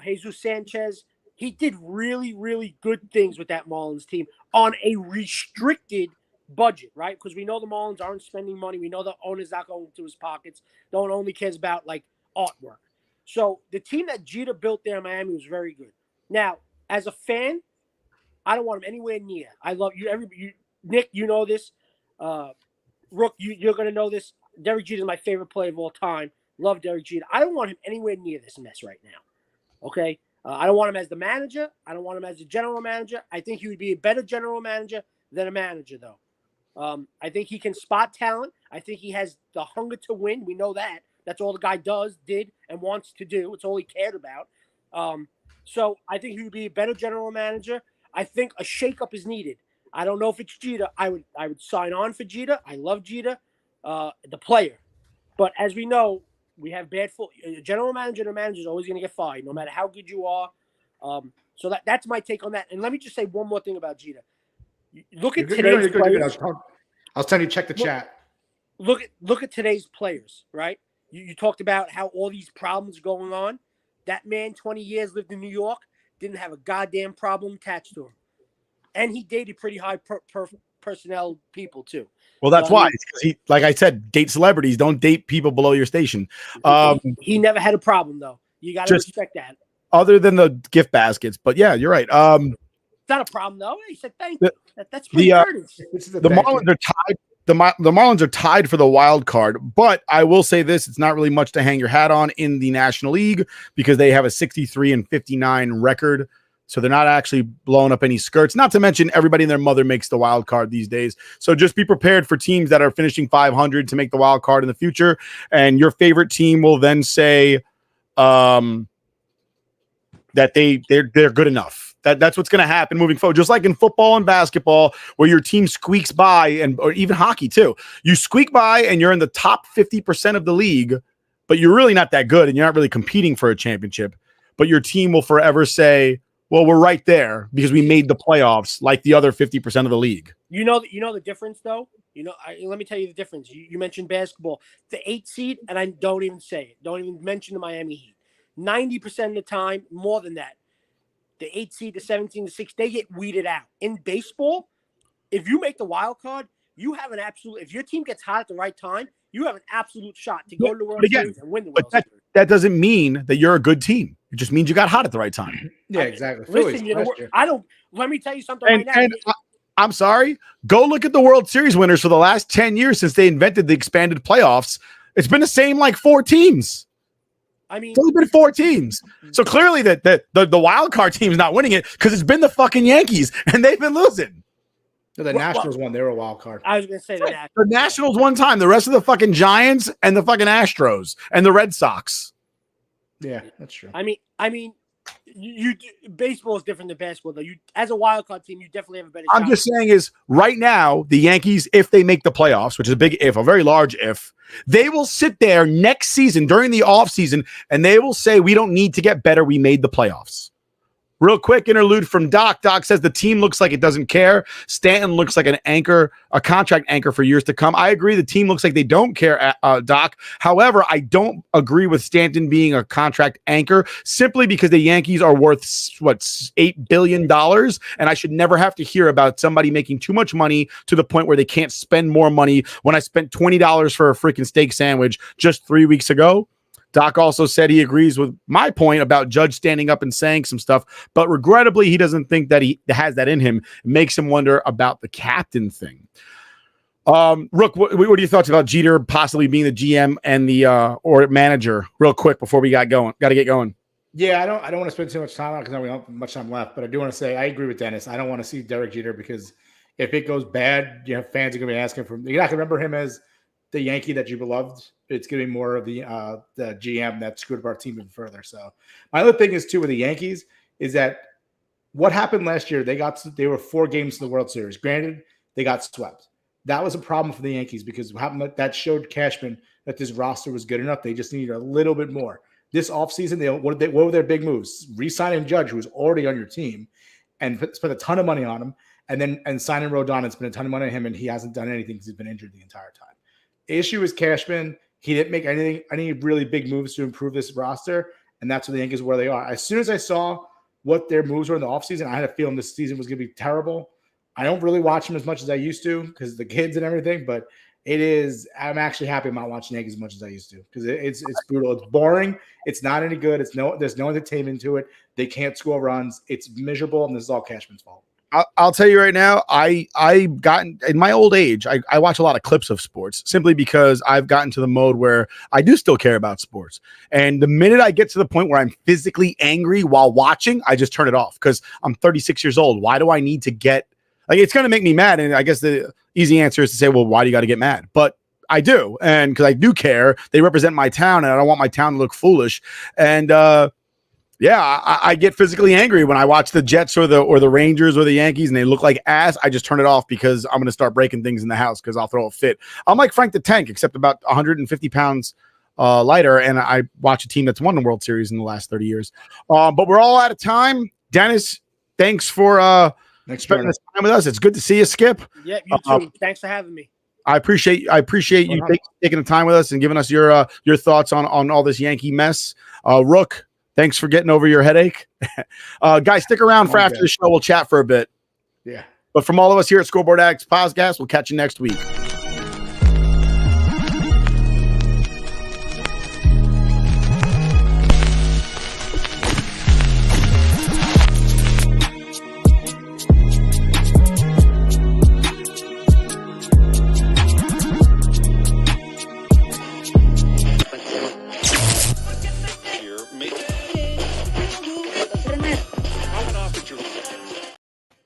Jesus Sanchez. He did really, really good things with that Marlins team on a restricted budget, right? Because we know the Marlins aren't spending money. We know the owner's not going to his pockets. The owner only cares about like artwork. So the team that Jeter built there in Miami was very good. Now, as a fan, I don't want him anywhere near. I love you. Nick, you know this. Rook, you're going to know this. Derek Jeter is my favorite player of all time. Love Derek Jeter. I don't want him anywhere near this mess right now. Okay? I don't want him as the manager. I don't want him as a general manager. I think he would be a better general manager than a manager, though. I think he can spot talent. I think he has the hunger to win. We know that. That's all the guy did, and wants to do. It's all he cared about. So I think he would be a better general manager. I think a shakeup is needed. I don't know if it's Jeter. I would sign on for Jeter. I love Jeter, the player. But as we know, we have bad general manager and a manager is always going to get fired, no matter how good you are. So that's my take on that. And let me just say one more thing about Jeter. Look at today's players. I was telling you, check the chat. Look at today's players, right? You talked about how all these problems going on. That man, 20 years, lived in New York. didn't have a goddamn problem attached to him. And he dated pretty high personnel people too. Well, that's why. Because he, like I said, date celebrities. Don't date people below your station. He never had a problem though. You got to respect that. Other than the gift baskets, but yeah, you're right. It's not a problem though. He said thank you. That's pretty courteous. The Marlins are tied. The Marlins are tied for the wild card, but I will say this: it's not really much to hang your hat on in the National League because they have a 63-59 record. So they're not actually blowing up any skirts. Not to mention everybody and their mother makes the wild card these days. So just be prepared for teams that are finishing 500 to make the wild card in the future. And your favorite team will then say that they're good enough. That's what's going to happen moving forward. Just like in football and basketball, where your team squeaks by, or even hockey too. You squeak by and you're in the top 50% of the league, but you're really not that good and you're not really competing for a championship. But your team will forever say, well, we're right there because we made the playoffs like the other 50% of the league. You know the difference, though? Let me tell you the difference. You mentioned basketball. The 8 seed, and I don't even say it. Don't even mention the Miami Heat. 90% of the time, more than that, the 8 seed, the 17, the 6, they get weeded out. In baseball, if you make the wild card, you have an absolute – if your team gets hot at the right time, you have an absolute shot to go to the World Series and win the World Series. That doesn't mean that you're a good team. It just means you got hot at the right time. Yeah, exactly. Listen, let me tell you something right now. And I'm sorry. Go look at the World Series winners for the last 10 years since they invented the expanded playoffs. It's been the same like 4 teams. I mean, it's only been 4 teams. So clearly that the wild card team's not winning it because it's been the fucking Yankees and they've been losing. So the Nationals won. They were a wild card. I was going to say the Nationals one time. The rest of the fucking Giants and the fucking Astros and the Red Sox. Yeah, that's true. I mean, you baseball is different than basketball, though. You, as a wild card team, you definitely have a better shot. I'm just saying is right now, the Yankees, if they make the playoffs, which is a big if, a very large if, they will sit there next season during the offseason and they will say, we don't need to get better. We made the playoffs. Real quick interlude from Doc. Doc says the team looks like it doesn't care. Stanton looks like an anchor, a contract anchor for years to come. I agree. The team looks like they don't care, Doc. However, I don't agree with Stanton being a contract anchor simply because the Yankees are worth, $8 billion. And I should never have to hear about somebody making too much money to the point where they can't spend more money when I spent $20 for a freaking steak sandwich just 3 weeks ago. Doc also said he agrees with my point about Judge standing up and saying some stuff, but regrettably, he doesn't think that he has that in him. It makes him wonder about the captain thing. Rook, what are your thoughts about Jeter possibly being the GM and the or manager? Real quick before we got to get going. Yeah, I don't want to spend too much time on it because we don't have much time left. But I do want to say I agree with Dennis. I don't want to see Derek Jeter because if it goes bad, fans are going to be asking for. You're not going to remember him as the Yankee that you beloved. It's going to be more of the GM that screwed up our team even further. So my other thing is too with the Yankees is that what happened last year, they were 4 games to the World Series. Granted, they got swept. That was a problem for the Yankees because that showed Cashman that this roster was good enough. They just needed a little bit more. This offseason, what were their big moves? Re-signing Judge, who was already on your team, and spent a ton of money on him, and signing Rodon and spent a ton of money on him, and he hasn't done anything because he's been injured the entire time. The issue is Cashman. He didn't make any really big moves to improve this roster, and that's what the Yankees where they are. As soon as I saw what their moves were in the offseason, I had a feeling this season was going to be terrible. I don't really watch them as much as I used to because the kids and everything, but I'm actually happy I'm not watching Yankees as much as I used to because it's brutal. It's boring. It's not any good. There's no entertainment to it. They can't score runs. It's miserable, and this is all Cashman's fault. I'll tell you right now, I've gotten in my old age, I watch a lot of clips of sports simply because I've gotten to the mode where I do still care about sports. And the minute I get to the point where I'm physically angry while watching, I just turn it off because I'm 36 years old. Why do I need to get it's going to make me mad? And I guess the easy answer is to say, well, why do you got to get mad? But I do. And because I do care, they represent my town and I don't want my town to look foolish. And, I get physically angry when I watch the Jets or the Rangers or the Yankees and they look like ass. I just turn it off because I'm going to start breaking things in the house because I'll throw a fit. I'm like Frank the Tank, except about 150 pounds lighter, and I watch a team that's won the World Series in the last 30 years. But we're all out of time. Dennis, thanks for spending this time with us. It's good to see you, Skip. Yeah, you too. Thanks for having me. I appreciate you taking the time with us and giving us your thoughts on all this Yankee mess. Rook, Thanks for getting over your headache. Guys, stick around for after the show. We'll chat for a bit. Yeah. But from all of us here at Scoreboard Addicts Podcast, we'll catch you next week.